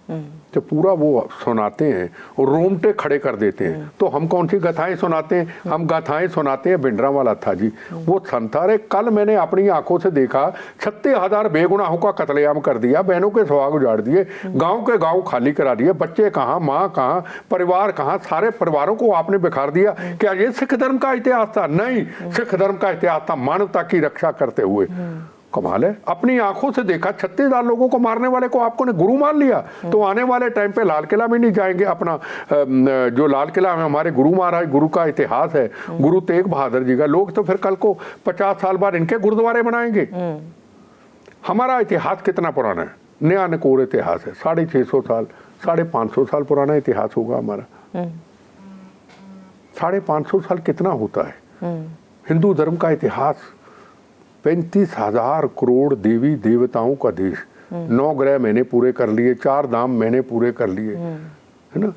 Speaker 1: तो पूरा वो सुनाते हैं और रोमटे खड़े कर देते हैं। तो हम कौन सी गाथाएं सुनाते हैं? हम गाथाएं सुनाते हैं भिंडरांवाला था जी, वो संत। अरे कल मैंने अपनी आंखों से देखा 36,000 बेगुनाहों का कत्लेआम कर दिया, बहनों के सुहाग उजाड़ दिए, गांव के गांव खाली करा दिए, बच्चे कहाँ, माँ कहाँ, परिवार कहाँ, सारे परिवारों को आपने बिखार दिया। क्या ये सिख धर्म का इतिहास था? नहीं, सिख धर्म का इतिहास था मानवता की रक्षा करते हुए। कमाल है, अपनी आंखों से देखा 36,000 लोगों को मारने वाले को आपको ने गुरु मान लिया। तो आने वाले टाइम पे लाल किला में नहीं जाएंगे। अपना जो लाल किला में हमारे गुरु महाराज, गुरु का इतिहास है, गुरु तेग बहादुर जी का, लोग तो फिर कल को 50 साल बाद इनके गुरुद्वारे बनाएंगे। हमारा इतिहास कितना पुराना है? नया नकोर इतिहास है, 650 साल, 550 साल पुराना इतिहास होगा हमारा। 550 साल कितना होता है? हिंदू धर्म का इतिहास 35,000 करोड़ देवी देवताओं का देश, 9 ग्रह मैंने पूरे कर लिए, 4 धाम मैंने पूरे कर लिए, है ना,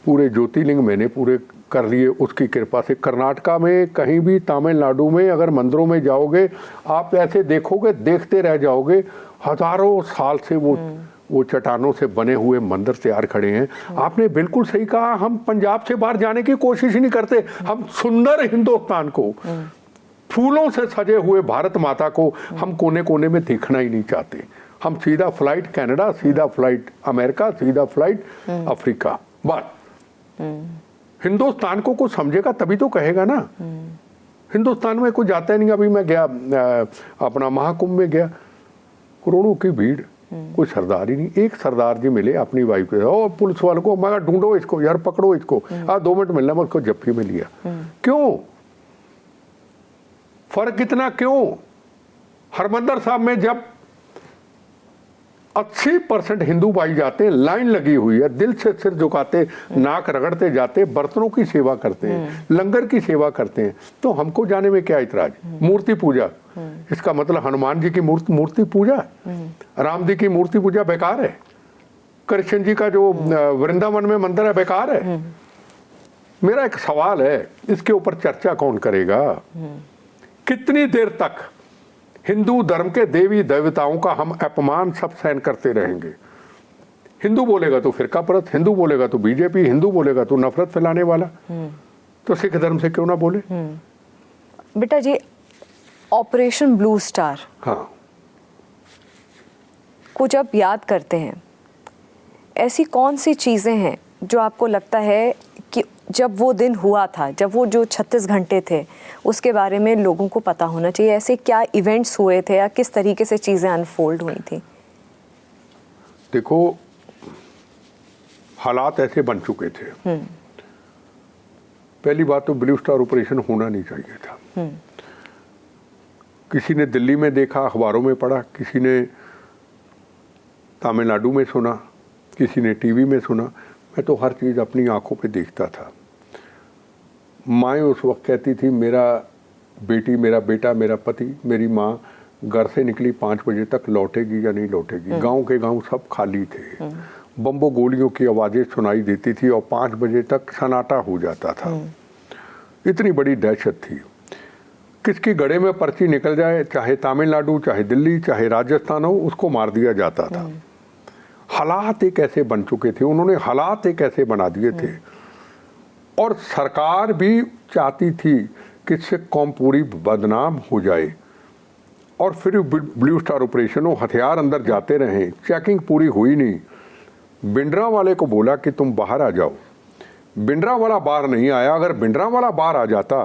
Speaker 1: पूरे ज्योतिर्लिंग मैंने पूरे कर लिए उसकी कृपा से। कर्नाटका में कहीं भी, तमिलनाडु में अगर मंदिरों में जाओगे आप ऐसे देखोगे, देखते रह जाओगे। हजारों साल से वो चट्टानों से बने हुए मंदिर तैयार खड़े हैं। आपने बिल्कुल सही कहा, हम पंजाब से बाहर जाने की कोशिश ही नहीं करते। हम सुंदर हिंदुस्तान को, फूलों से सजे हुए भारत माता को हम कोने कोने में देखना ही नहीं चाहते। हम सीधा फ्लाइट कनाडा, सीधा फ्लाइट अमेरिका, सीधा फ्लाइट अफ्रीका, बस। हिंदुस्तान को कुछ समझेगा तभी तो कहेगा ना। हिंदुस्तान में कोई जाता ही नहीं। अभी मैं गया अपना महाकुंभ में गया, करोड़ों की भीड़, कोई सरदार ही नहीं। एक सरदार जी मिले अपनी वाइफ के, और पुलिस वालों को मैं ढूंढो इसको यार, पकड़ो इसको, 2 मिनट मिलना, मैं उसको जप्फी में लिया। क्यों? फर्क इतना क्यों? हरमंदिर साहब में जब 80% हिंदू भाई जाते हैं, लाइन लगी हुई है, दिल से सिर झुकाते, नाक रगड़ते जाते, बर्तनों की सेवा करते हैं, लंगर की सेवा करते हैं, तो हमको जाने में क्या इतराज? मूर्ति पूजा, इसका मतलब हनुमान जी की मूर्ति पूजा, राम जी की मूर्ति पूजा बेकार है, कृष्ण जी का जो वृंदावन में मंदिर है बेकार है। मेरा एक सवाल है, इसके ऊपर चर्चा कौन करेगा? कितनी देर तक हिंदू धर्म के देवी देवताओं का हम अपमान सब सहन करते रहेंगे? हिंदू बोलेगा तो फिरका परस्त, हिंदू बोलेगा तो बीजेपी, हिंदू बोलेगा तो नफरत फैलाने वाला। तो सिख धर्म से क्यों ना बोले?
Speaker 2: बेटा जी, ऑपरेशन ब्लू स्टार,
Speaker 1: हाँ,
Speaker 2: को जब याद करते हैं, ऐसी कौन सी चीजें हैं जो आपको लगता है कि जब वो दिन हुआ था, जब वो जो 36 घंटे थे, उसके बारे में लोगों को पता होना चाहिए? ऐसे क्या इवेंट्स हुए थे या किस तरीके से चीज़ें अनफोल्ड हुई थी?
Speaker 1: देखो, हालात ऐसे बन चुके थे। पहली बात तो ब्लू स्टार ऑपरेशन होना नहीं चाहिए था। किसी ने दिल्ली में देखा, अखबारों में पढ़ा, किसी ने तमिलनाडु में सुना, किसी ने टीवी में सुना। मैं तो हर चीज़ अपनी आंखों पे देखता था। माँ उस वक्त कहती थी, मेरा बेटी, मेरा बेटा, मेरा पति, मेरी माँ घर से निकली 5 बजे तक लौटेगी या नहीं लौटेगी। गांव के गांव सब खाली थे, बम्बो गोलियों की आवाज़ें सुनाई देती थी और 5 बजे तक सन्नाटा हो जाता था। इतनी बड़ी दहशत थी। किसकी गड़े में पर्ची निकल जाए, चाहे तमिलनाडु, चाहे दिल्ली, चाहे राजस्थान हो, उसको मार दिया जाता था। हालात एक ऐसे बन चुके थे, उन्होंने हालात एक ऐसे बना दिए थे। और सरकार भी चाहती थी कि इससे कौम पूरी बदनाम हो जाए। और फिर ब्लू स्टार ऑपरेशन, हथियार अंदर जाते रहे, चेकिंग पूरी हुई नहीं। भिंडरांवाले को बोला कि तुम बाहर आ जाओ। भिंडरांवाला बाहर नहीं आया। अगर भिंडरांवाला बाहर आ जाता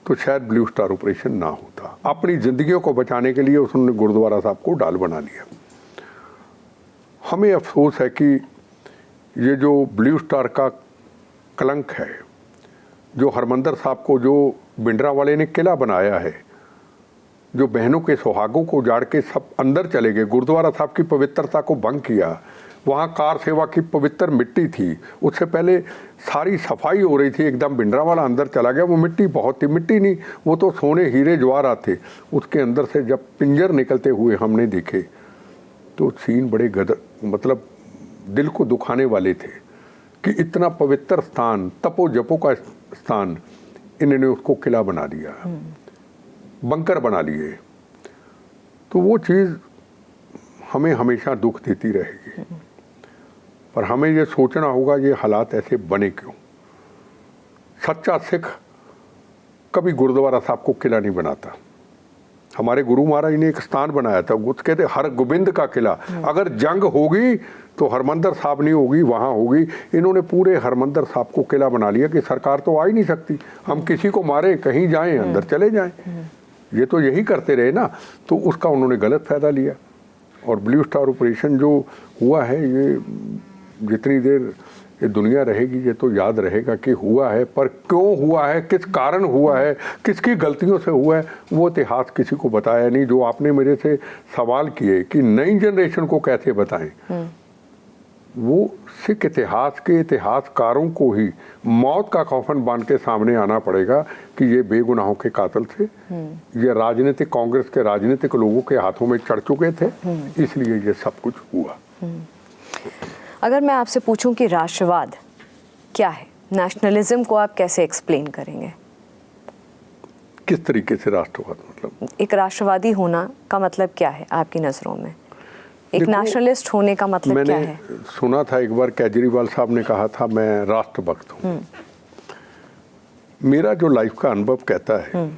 Speaker 1: तो शायद ब्लू स्टार ऑपरेशन ना होता। अपनी जिंदगियों को बचाने के लिए उसने गुरुद्वारा साहब को डाल बना लिया। हमें अफसोस है कि ये जो ब्लू स्टार का कलंक है, जो हरमंदिर साहब को, जो भिंडरांवाले ने किला बनाया है, जो बहनों के सुहागों को उजाड़ के सब अंदर चले गए, गुरुद्वारा साहब की पवित्रता को भंग किया। वहाँ कार सेवा की पवित्र मिट्टी थी, उससे पहले सारी सफाई हो रही थी, एकदम भिंडरांवाला अंदर चला गया। वो मिट्टी बहुत थी, मिट्टी नहीं, वो तो सोने हीरे जवाहरात थे। उसके अंदर से जब पिंजर निकलते हुए हमने देखे तो सीन बड़े मतलब दिल को दुखाने वाले थे कि इतना पवित्र स्थान, तपो जपो का स्थान, इन्होंने उसको किला बना दिया, बंकर बना लिए। तो वो चीज़ हमें हमेशा दुख देती रहेगी। पर हमें ये सोचना होगा ये हालात ऐसे बने क्यों। सच्चा सिख कभी गुरुद्वारा साहब को किला नहीं बनाता। हमारे गुरु महाराज ने एक स्थान बनाया था, वो कहते हर गोबिंद का किला। अगर जंग होगी तो हरमंदर साहब नहीं होगी, वहाँ होगी। इन्होंने पूरे हरमंदर साहब को किला बना लिया कि सरकार तो आ ही नहीं सकती, हम किसी को मारे कहीं जाएं अंदर चले जाएं। ये तो यही करते रहे ना, तो उसका उन्होंने गलत फायदा लिया। और ब्लू स्टार ऑपरेशन जो हुआ है, ये जितनी देर ये दुनिया रहेगी ये तो याद रहेगा कि हुआ है, पर क्यों हुआ है, किस कारण हुआ है, किसकी गलतियों से हुआ है, वो इतिहास किसी को बताया नहीं। जो आपने मेरे से सवाल किए कि नई जनरेशन को कैसे बताएं, वो सिख इतिहास के इतिहासकारों को ही मौत का कफन बांध के सामने आना पड़ेगा कि ये बेगुनाहों के कातिल थे, ये राजनीतिक कांग्रेस के राजनीतिक लोगों के हाथों में चढ़ चुके थे, इसलिए ये सब कुछ हुआ।
Speaker 2: अगर मैं आपसे पूछूं कि राष्ट्रवाद क्या है, नेशनलिज्म को आप कैसे एक्सप्लेन करेंगे?
Speaker 1: किस तरीके से राष्ट्रवाद? मतलब
Speaker 2: एक राष्ट्रवादी होना का मतलब क्या है आपकी नज़रों में? एक नेशनलिस्ट होने का मतलब क्या है?
Speaker 1: मैंने सुना था एक बार केजरीवाल साहब ने कहा था मैं राष्ट्रभक्त हूँ। मेरा जो लाइफ का अनुभव कहता है,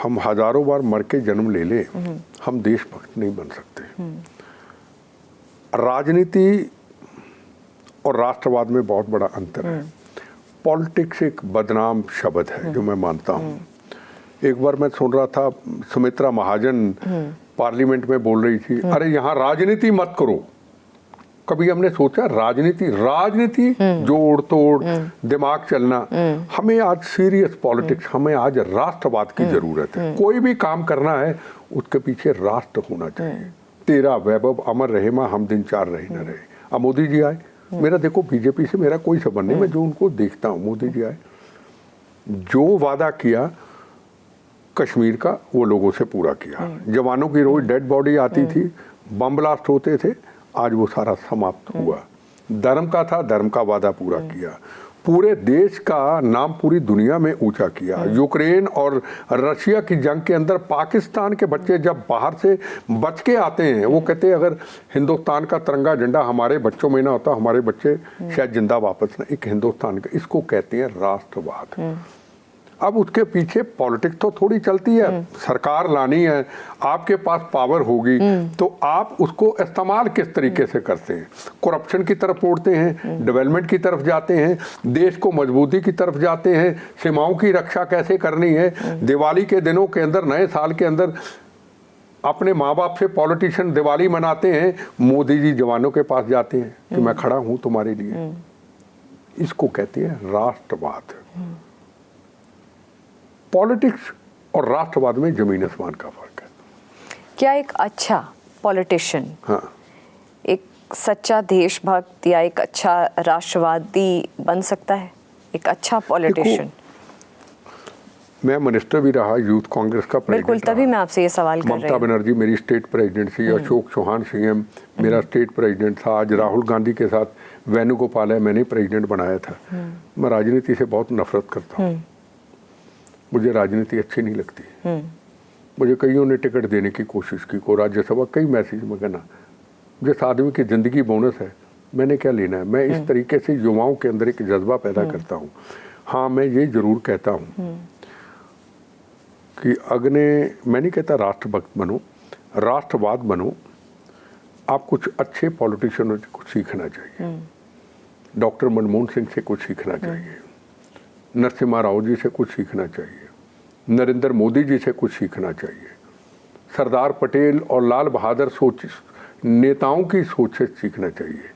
Speaker 1: हम हजारों बार मर के जन्म ले ले, हम देशभक्त नहीं बन सकते। राजनीति और राष्ट्रवाद में बहुत बड़ा अंतर है। पॉलिटिक्स एक बदनाम शब्द है जो मैं मानता हूँ। एक बार मैं सुन रहा था सुमित्रा महाजन पार्लियामेंट में बोल रही थी, अरे यहाँ राजनीति मत करो। कभी हमने सोचा राजनीति जोड़ तोड़ दिमाग चलना। हमें आज सीरियस पॉलिटिक्स, हमें आज राष्ट्रवाद की जरूरत है। कोई भी काम करना है उसके पीछे राष्ट्र होना चाहिए। तेरा वैभव अमर रहे माँ, हम दिन चार रहे न रहे। अब मोदी जी आए, मेरा देखो बीजेपी से मेरा कोई संबंध नहीं, मैं जो उनको देखता हूँ, मोदी जी आए, जो वादा किया कश्मीर का वो लोगों से पूरा किया। जवानों की रोज डेड बॉडी आती थी, बम ब्लास्ट होते थे, आज वो सारा समाप्त हुआ। धर्म का था, धर्म का वादा पूरा किया। पूरे देश का नाम पूरी दुनिया में ऊंचा किया। यूक्रेन और रशिया की जंग के अंदर पाकिस्तान के बच्चे जब बाहर से बच के आते हैं, वो कहते हैं अगर हिंदुस्तान का तिरंगा झंडा हमारे बच्चों में ना होता, हमारे बच्चे शायद जिंदा वापस ना। एक हिंदुस्तान का, इसको कहते हैं राष्ट्रवाद। अब उसके पीछे पॉलिटिक्स तो थोड़ी चलती है, सरकार लानी है, आपके पास पावर होगी तो आप उसको इस्तेमाल किस तरीके से करते हैं। करप्शन की तरफ मोड़ते हैं, डेवलपमेंट की तरफ जाते हैं, देश को मजबूती की तरफ जाते हैं, सीमाओं की रक्षा कैसे करनी है। दिवाली के दिनों के अंदर, नए साल के अंदर अपने माँ बाप से पॉलिटिशियन दिवाली मनाते हैं, मोदी जी जवानों के पास जाते हैं कि मैं खड़ा हूं तुम्हारे लिए। इसको कहते हैं राष्ट्रवाद। पॉलिटिक्स और राष्ट्रवाद में जमीन आसमान का फर्क है।
Speaker 2: क्या एक अच्छा पॉलिटिशियन,
Speaker 1: हाँ,
Speaker 2: एक सच्चा देशभक्त या एक अच्छा राष्ट्रवादी बन सकता है? एक अच्छा पॉलिटिशियन।
Speaker 1: मैं मिनिस्टर भी रहा, यूथ कांग्रेस का प्रेसिडेंट।
Speaker 2: बिल्कुल, तभी मैं आपसे ये सवाल कर रही हूँ।
Speaker 1: ममता बनर्जी मेरी स्टेट प्रेसिडेंट थी, अशोक चौहान सीएम मेरा स्टेट प्रेसिडेंट था। आज राहुल गांधी के साथ वेणुगोपाल है, मैंने प्रेसिडेंट बनाया था। मैं राजनीति से बहुत नफरत करता हूँ, मुझे राजनीति अच्छी नहीं लगती। मुझे कईयों ने टिकट देने की कोशिश की, को राज्यसभा, कई मैसेज में कहना जिस आदमी की ज़िंदगी बोनस है, मैंने क्या लेना है। मैं इस तरीके से युवाओं के अंदर एक जज्बा पैदा करता हूँ। हाँ, मैं ये ज़रूर कहता हूँ कि मैं नहीं कहता राष्ट्रभक्त बनो, राष्ट्रवाद बनो। आप कुछ अच्छे पॉलिटिशियनों से कुछ सीखना चाहिए। डॉक्टर मनमोहन सिंह से कुछ सीखना चाहिए, नरसिम्हा राव जी से कुछ सीखना चाहिए, नरेंद्र मोदी जी से कुछ सीखना चाहिए, सरदार पटेल और लाल बहादुर नेताओं की सोच से सीखना चाहिए।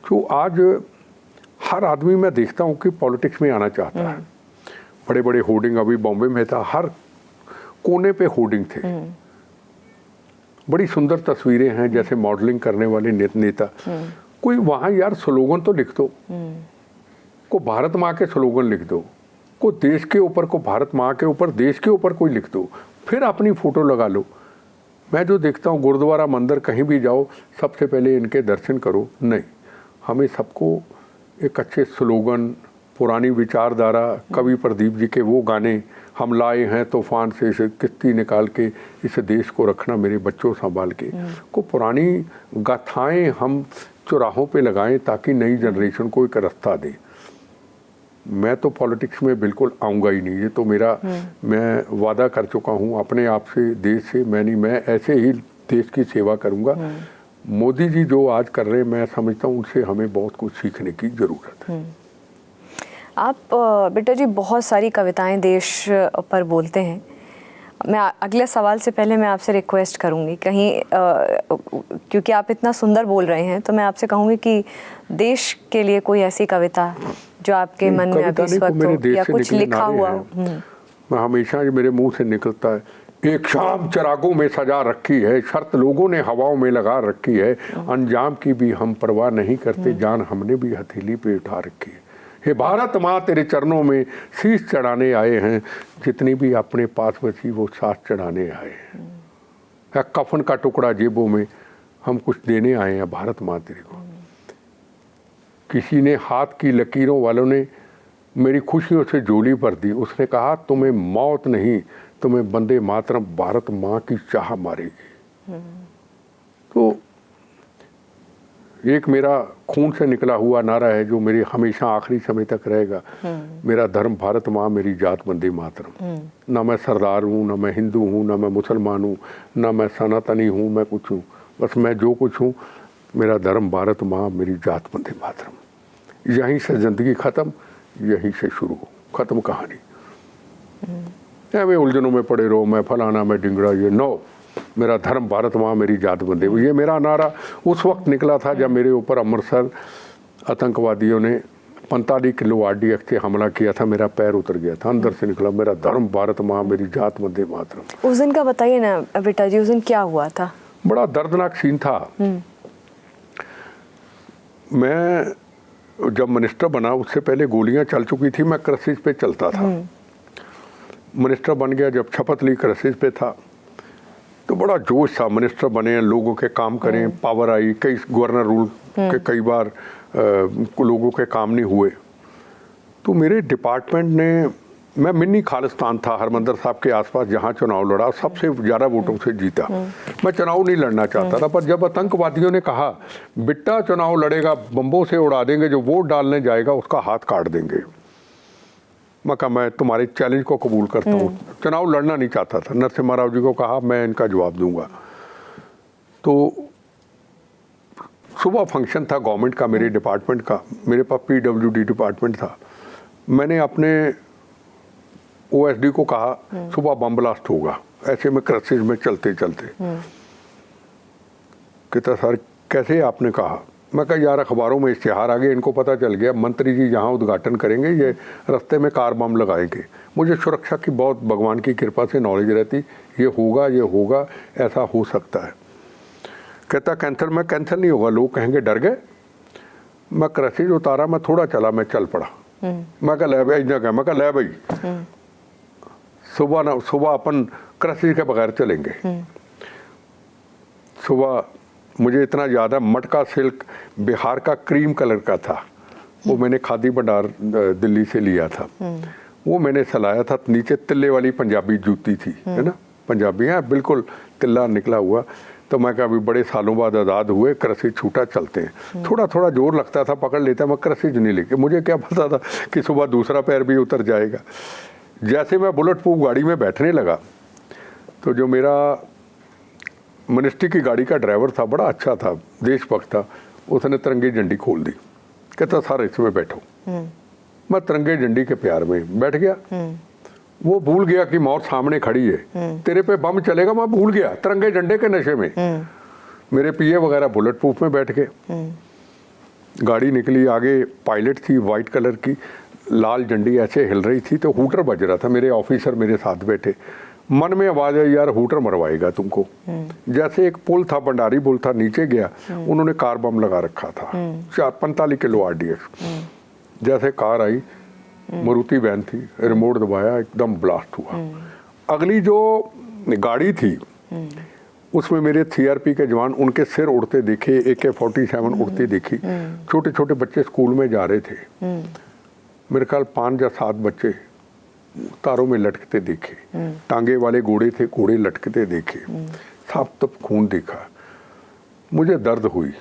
Speaker 1: जो आज हर आदमी मैं देखता हूँ कि पॉलिटिक्स में आना चाहता है। बड़े बड़े होर्डिंग, अभी बॉम्बे में था, हर कोने पे होर्डिंग थे। बड़ी सुंदर तस्वीरें हैं, जैसे मॉडलिंग करने वाले नेता। कोई वहाँ यार स्लोगन तो लिख दो, को भारत माँ के स्लोगन लिख दो, को देश के ऊपर, को भारत माँ के ऊपर, देश के ऊपर कोई लिख दो, फिर अपनी फोटो लगा लो। मैं जो देखता हूँ गुरुद्वारा मंदिर कहीं भी जाओ, सबसे पहले इनके दर्शन करो। नहीं, हमें सबको एक अच्छे स्लोगन, पुरानी विचारधारा, कवि प्रदीप जी के वो गाने, हम लाए हैं तूफान से इसे किश्ती निकाल के, इस देश को रखना मेरे बच्चों संभाल के, को पुरानी गाथाएं हम चौराहों पे लगाएं ताकि नई जनरेशन को एक रास्ता दें। मैं तो पॉलिटिक्स में बिल्कुल आऊँगा ही नहीं, ये तो मेरा, मैं वादा कर चुका हूँ अपने आप से, देश से। मैं ऐसे ही देश की सेवा करूँगा। मोदी जी जो आज कर रहे हैं, मैं समझता हूँ उनसे हमें बहुत कुछ सीखने की ज़रूरत है।
Speaker 2: आप बिट्टा जी बहुत सारी कविताएं देश पर बोलते हैं। मैं अगले सवाल से पहले मैं आपसे रिक्वेस्ट करूंगी, कहीं क्योंकि आप इतना सुंदर बोल रहे हैं, तो मैं आपसे कहूंगी कि देश के लिए कोई ऐसी कविता जो आपके मन में अभी इस वक्त हो, या कुछ लिखा हुआ हो।
Speaker 1: मैं हमेशा मेरे मुंह से निकलता है, एक शाम चिरागों में सजा रखी है, शर्त लोगों ने हवाओं में लगा रखी है, अंजाम की भी हम परवाह नहीं करते, जान हमने भी हथेली पे उठा रखी है। हे भारत माँ तेरे चरणों में शीश चढ़ाने आए हैं, जितनी भी अपने पास बची वो साथ चढ़ाने आए हैं। या कफन का टुकड़ा जेबों में, हम कुछ देने आए हैं भारत माँ तेरे को। किसी ने हाथ की लकीरों वालों ने मेरी खुशियों से झोली भर दी, उसने कहा तुम्हें मौत नहीं, तुम्हें वंदे मातरम भारत माँ की चाह मारेगी। तो एक मेरा खून से निकला हुआ नारा है जो मेरे हमेशा आखिरी समय तक रहेगा, मेरा धर्म भारत माँ, मेरी जात वंदे मातरम। ना मैं सरदार हूँ, ना मैं हिंदू हूँ, ना मैं मुसलमान हूँ, ना मैं सनातनी हूँ, मैं कुछ हूँ, बस मैं जो कुछ हूँ, मेरा धर्म भारत माँ, मेरी जात वंदे मातरम। यहीं से ज़िंदगी ख़त्म, यहीं से शुरू, ख़त्म कहानी। वे उलझनों में पड़े रहो, मैं फलाना, मैं डिंगड़ा, ये नो, मेरा धर्म भारत माँ, मेरी जात वंदे। ये मेरा नारा उस वक्त निकला था जब मेरे ऊपर अमृतसर आतंकवादियों ने 45 किलो RDX से हमला किया था, मेरा पैर उतर गया था, अंदर से निकला, मेरा धर्म भारत माँ, मेरी जात वंदे मातरम।
Speaker 2: उस दिन का बताइए ना बेटा जी, उस दिन क्या हुआ था?
Speaker 1: बड़ा दर्दनाक सीन था। मैं जब मिनिस्टर बना उससे पहले गोलियां चल चुकी थी, मैं क्राइसिस पे चलता था। मिनिस्टर बन गया, जब शपथ ली क्राइसिस पे था, तो बड़ा जोश था, मिनिस्टर बने, लोगों के काम करें, पावर आई, कई गवर्नर रूल के कई बार लोगों के काम नहीं हुए। तो मेरे डिपार्टमेंट ने, मैं मिनी खालिस्तान था हरमंदर साहब के आसपास जहाँ चुनाव लड़ा, सबसे ज़्यादा वोटों से जीता। मैं चुनाव नहीं लड़ना चाहता था, पर जब आतंकवादियों ने कहा बिट्टा चुनाव लड़ेगा, बम्बों से उड़ा देंगे, जो वोट डालने जाएगा उसका हाथ काट देंगे, मैं कहा मैं तुम्हारे चैलेंज को कबूल करता हूँ। चुनाव लड़ना नहीं चाहता था, नरसिम्हा राव जी को कहा मैं इनका जवाब दूंगा। तो सुबह फंक्शन था गवर्नमेंट का, मेरे डिपार्टमेंट का, मेरे पास PWD डिपार्टमेंट था। मैंने अपने OSD को कहा सुबह बम ब्लास्ट होगा, ऐसे में क्राइसिस में चलते चलते। कहता सर कैसे आपने कहा? मैं कहा यार अखबारों में इश्तिहार आ गए, इनको पता चल गया, मंत्री जी जहाँ उद्घाटन करेंगे ये रास्ते में कार बम लगाएंगे। मुझे सुरक्षा की बहुत भगवान की कृपा से नॉलेज रहती, ये होगा, ऐसा हो सकता है। कहता कैंसर में कैंसर नहीं होगा, लोग कहेंगे डर गए। मैं क्राइसिस उतारा, मैं थोड़ा चला, मैं चल पड़ा। मैं कहा ले भाई, मैं कहा ले भाई सुबह अपन क्राइसिस के बगैर चलेंगे। सुबह मुझे इतना ज़्यादा, मटका सिल्क बिहार का क्रीम कलर का था, वो मैंने खादी भंडार दिल्ली से लिया था, वो मैंने सलाया था, नीचे तिल्ले वाली पंजाबी जूती थी, है ना, पंजाबी है बिल्कुल तिल्ला निकला हुआ। तो मैं कहा अभी बड़े सालों बाद आज़ाद हुए, क्राइसिस छूटा, चलते हैं। थोड़ा थोड़ा जोर लगता था, पकड़ लेता, मैं क्राइसिस नहीं लेके, मुझे क्या पता था कि सुबह दूसरा पैर भी उतर जाएगा। जैसे मैं बुलेट प्रूफ गाड़ी में बैठने लगा, तो जो मेरा मिनिस्ट्री की गाड़ी का ड्राइवर था, बड़ा अच्छा था, देशभक्त था, उसने तिरंगे झंडी खोल दी। कहता सारे इसमें बैठो। मैं तिरंगे झंडी के प्यार में बैठ गया। वो भूल गया कि मौत सामने खड़ी है, तेरे पे बम चलेगा, मैं भूल गया तिरंगे झंडे के नशे में। मेरे PA वगैरह बुलेट प्रूफ में बैठ गए। गाड़ी निकली, आगे पायलट थी वाइट कलर की, लाल झंडी ऐसे हिल रही थी, तो हूटर बज रहा था, मेरे ऑफिसर मेरे साथ बैठे। मन में आवाज आई यार हूटर मरवाएगा तुमको। जैसे एक पुल था, भंडारी पुल था, नीचे गया, उन्होंने कार बम लगा रखा था, 45 किलो RDX। जैसे कार आई, मारुति वैन थी, रिमोट दबाया, एकदम ब्लास्ट हुआ। अगली जो गाड़ी थी उसमें मेरे CRP के जवान, उनके सिर उड़ते देखे, AK-47 उड़ती देखी। छोटे छोटे बच्चे स्कूल में जा रहे थे। मेरे ख्याल 5 या 7 बच्चे तारों में लटकते देखे, टांगे वाले घोड़े थे, घोड़े लटकते देखे, साफ तब खून देखा, मुझे दर्द हुई।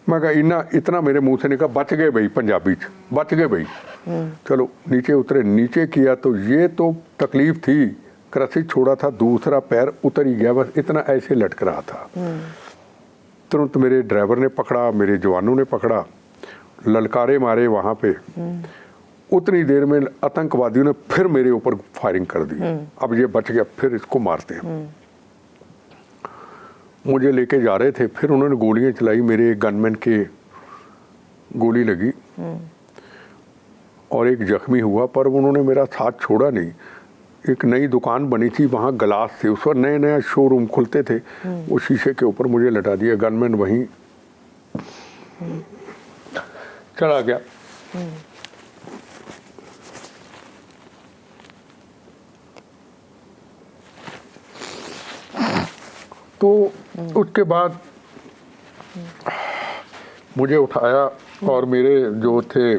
Speaker 1: मैं कहा इतना मेरे मुंह से निकला, बच गए भाई, पंजाबी च बच गए भाई। चलो नीचे उतरे, नीचे किया तो ये तो तकलीफ थी, क्रसिस छोड़ा था, दूसरा पैर उतर ही गया, बस इतना ऐसे लटक रहा था। तुरंत मेरे ड्राइवर ने पकड़ा, मेरे जवानों ने पकड़ा, ललकारे मारे वहाँ पे। उतनी देर में आतंकवादियों ने फिर मेरे ऊपर फायरिंग कर दी। अब ये बच गया, फिर इसको मारते हैं। मुझे लेके जा रहे थे, फिर उन्होंने गोलियां चलाई, मेरे गनमैन के गोली लगी और एक जख्मी हुआ, पर उन्होंने मेरा साथ छोड़ा नहीं। एक नई दुकान बनी थी वहाँ ग्लास से, उस वक्त नए नया शोरूम खुलते थे, वो शीशे के ऊपर मुझे लटा दिया। गनमैन वहीं चला गया। तो उसके बाद मुझे उठाया और मेरे जो थे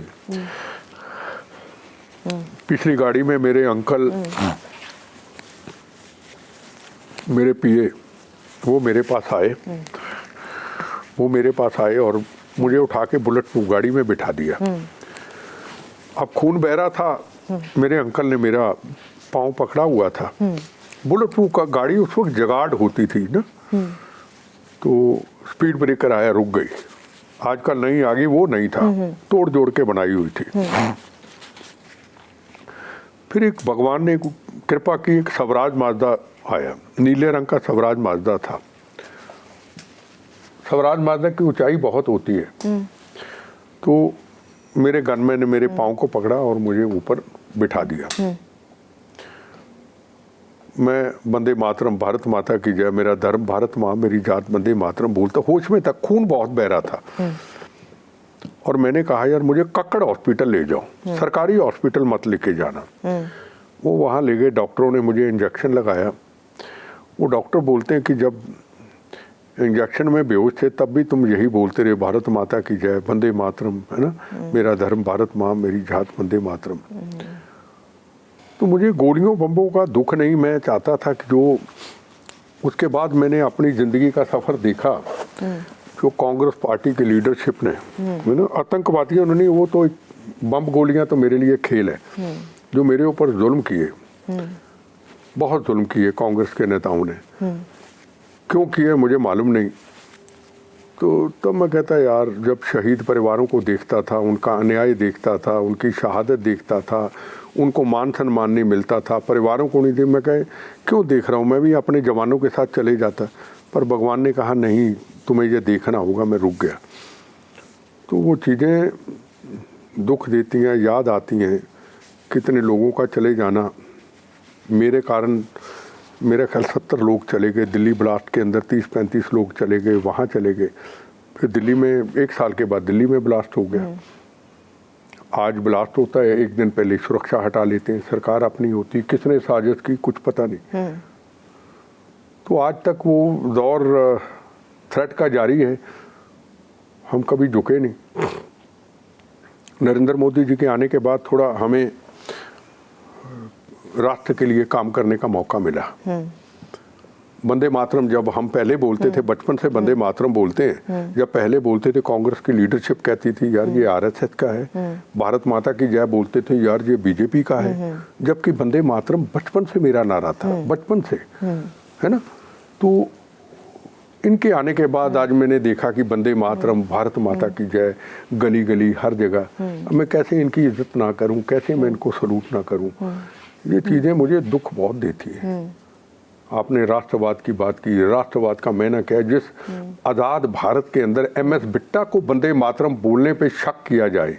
Speaker 1: पिछली गाड़ी में मेरे अंकल, मेरे पीए, वो मेरे पास आए और मुझे उठा के बुलेट प्रूफ गाड़ी में बिठा दिया। अब खून बह रहा था, मेरे अंकल ने मेरा पाँव पकड़ा हुआ था। बुलेट प्रूफ का गाड़ी उस वक्त जगाड़ होती थी ना, तो स्पीड ब्रेकर आया, रुक गई। आजकल नहीं आ गई, वो नहीं था, तोड़ जोड़ के बनाई हुई थी। फिर एक भगवान ने कृपा की, एक स्वराज माजदा आया, नीले रंग का स्वराज माजदा था। स्वराज माजदा की ऊंचाई बहुत होती है। तो मेरे गनमैन ने मेरे पाँव को पकड़ा और मुझे ऊपर बिठा दिया। मैं वंदे मातरम, भारत माता की जय, मेरा धर्म भारत माँ, मेरी जात वंदे मातरम बोलता, होश में था, खून बहुत बह रहा था। और मैंने कहा यार मुझे कक्कड़ हॉस्पिटल ले जाओ, सरकारी हॉस्पिटल मत लेके जाना। वो वहाँ ले गए, डॉक्टरों ने मुझे इंजेक्शन लगाया। वो डॉक्टर बोलते हैं कि जब इंजेक्शन में बेहोश थे तब भी तुम यही बोलते रहे, भारत माता की जय, वंदे मातरम, है ना, मेरा धर्म भारत माँ, मेरी जात वंदे मातरम। तो मुझे गोलियों बम्बों का दुख नहीं, मैं चाहता था कि जो उसके बाद मैंने अपनी ज़िंदगी का सफ़र देखा, जो कांग्रेस पार्टी की लीडरशिप ने, मैंने आतंकवादियों ने, वो तो बम गोलियां तो मेरे लिए खेल है, जो मेरे ऊपर जुल्म किए, बहुत जुल्म किए कांग्रेस के नेताओं ने, क्यों किए मुझे मालूम नहीं। तो तब मैं कहता यार, जब शहीद परिवारों को देखता था, उनका अन्याय देखता था, उनकी शहादत देखता था, उनको मान सम्मान नहीं मिलता था, परिवारों को नहीं दे, मैं कहे क्यों देख रहा हूँ, मैं भी अपने जवानों के साथ चले जाता। पर भगवान ने कहा नहीं, तुम्हें ये देखना होगा। मैं रुक गया। तो वो चीज़ें दुख देती हैं, याद आती हैं, कितने लोगों का चले जाना। मेरे कारण मेरे ख्याल 70 लोग चले गए दिल्ली ब्लास्ट के अंदर, 30-35 लोग चले गए, वहाँ चले गए। फिर दिल्ली में 1 साल के बाद दिल्ली में ब्लास्ट हो गया। आज ब्लास्ट होता है, 1 दिन पहले सुरक्षा हटा लेते हैं, सरकार अपनी होती, किसने साजिश की कुछ पता नहीं। तो आज तक वो दौर थ्रेट का जारी है, हम कभी झुके नहीं। नरेंद्र मोदी जी के आने के बाद थोड़ा हमें राष्ट्र के लिए काम करने का मौका मिला। वंदे मातरम जब हम पहले बोलते थे, बचपन से वंदे मातरम बोलते हैं, जब पहले बोलते थे कांग्रेस की लीडरशिप कहती थी यार ये आरएसएस का है, भारत माता की जय बोलते थे यार ये बीजेपी का है, जबकि वंदे मातरम बचपन से मेरा नारा था, बचपन से, है ना। तो इनके आने के बाद आज मैंने देखा कि वंदे मातरम, भारत माता की जय, गली गली हर जगह, मैं कैसे इनकी इज्जत ना करूं, कैसे मैं इनको सलूट ना करूं, ये चीज़ें मुझे दुख बहुत देती है। आपने राष्ट्रवाद की बात की, राष्ट्रवाद का मायना क्या है? जिस आज़ाद भारत के अंदर MS बिट्टा को वंदे मातरम बोलने पे शक किया जाए,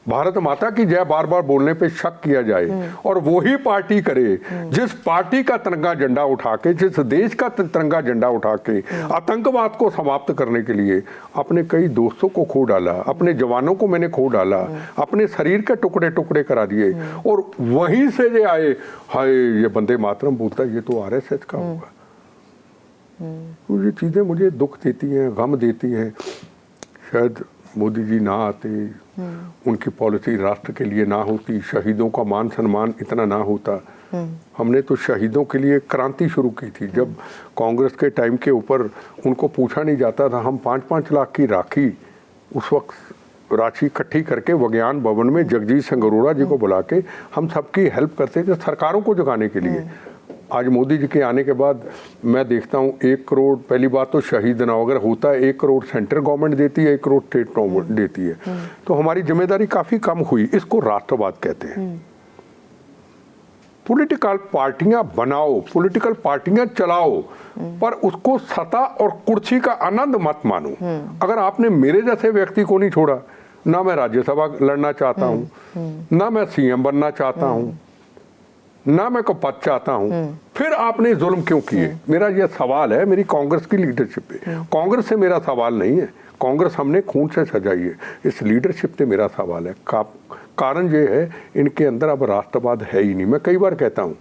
Speaker 1: भारत माता की जय बार बार बोलने पे शक किया जाए, और वही पार्टी करे जिस पार्टी का तिरंगा झंडा उठा के, जिस देश का तिरंगा झंडा उठा के आतंकवाद को समाप्त करने के लिए अपने कई दोस्तों को खो डाला, अपने जवानों को मैंने खो डाला, अपने शरीर के टुकड़े टुकड़े करा दिए, और वहीं से ये आए हाय ये वंदे मातरम बोलता है, ये तो RSS का होगा। तो ये चीज़ें मुझे दुख देती हैं, गम देती हैं। शायद मोदी जी ना आते, उनकी पॉलिसी राष्ट्र के लिए ना होती, शहीदों का मान सम्मान इतना ना होता। हमने तो शहीदों के लिए क्रांति शुरू की थी। जब कांग्रेस के टाइम के ऊपर उनको पूछा नहीं जाता था, हम 5-5 लाख की राखी उस वक्त राशि इकट्ठी करके विज्ञान भवन में जगजीत सिंह अरोड़ा जी को बुला के हम सबकी हेल्प करते थे सरकारों को जगाने के लिए। आज मोदी जी के आने के बाद मैं देखता हूँ 1 करोड़, पहली बात तो शहीद ना अगर होता है 1 करोड़ सेंट्रल गवर्नमेंट देती है, 1 करोड़ स्टेट गवर्नमेंट देती है, तो हमारी जिम्मेदारी काफ़ी कम हुई। इसको राष्ट्रवाद कहते हैं। पॉलिटिकल पार्टियां बनाओ, पॉलिटिकल पार्टियां चलाओ, पर उसको सत्ता और कुर्सी का आनंद मत मानो। अगर आपने मेरे जैसे व्यक्ति को नहीं छोड़ा, ना मैं राज्यसभा लड़ना चाहता हूँ, ना मैं सीएम बनना चाहता हूँ, ना मैं को पद चाहता हूँ, फिर आपने जुल्म क्यों किए? मेरा यह सवाल है मेरी कांग्रेस की लीडरशिप पे। कांग्रेस से मेरा सवाल नहीं है, कांग्रेस हमने खून से सजाई है, इस लीडरशिप पे मेरा सवाल है। कारण ये है इनके अंदर अब राष्ट्रवाद है ही नहीं। मैं कई बार कहता हूँ,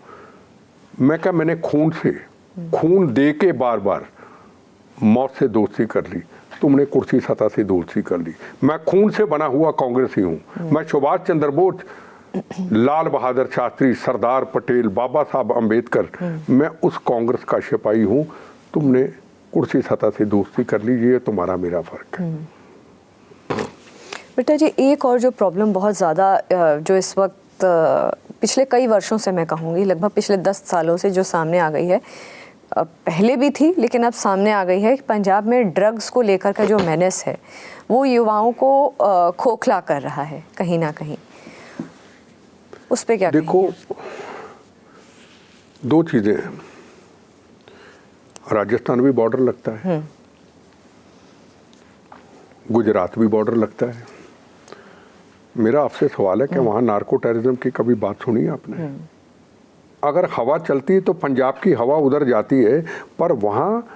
Speaker 1: मैंने खून दे के बार बार मौत से दोस्ती कर ली, तुमने कुर्सी सत्ता से दोस्ती कर ली। मैं खून से बना हुआ कांग्रेसी हूँ। मैं सुभाष चंद्र बोस, लाल बहादुर शास्त्री, सरदार पटेल, बाबा साहब अम्बेडकर, मैं उस कांग्रेस का सिपाही हूँ। तुमने कुर्सी सत्ता से दोस्ती कर ली, ये तुम्हारा मेरा फर्क है।
Speaker 2: बिट्टा जी, एक और जो प्रॉब्लम बहुत ज़्यादा जो इस वक्त पिछले कई वर्षों से, मैं कहूँगी लगभग पिछले 10 सालों से जो सामने आ गई है, पहले भी थी लेकिन अब सामने आ गई है, पंजाब में ड्रग्स को लेकर का जो मेनेस है वो युवाओं को खोखला कर रहा है कहीं ना कहीं। उस पे क्या
Speaker 1: देखो, 2 चीज़ें हैं। राजस्थान भी बॉर्डर लगता है, गुजरात भी बॉर्डर लगता है। मेरा आपसे सवाल है कि वहाँ नार्को टेररिज्म की कभी बात सुनी आपने? अगर हवा चलती है तो पंजाब की हवा उधर जाती है, पर वहाँ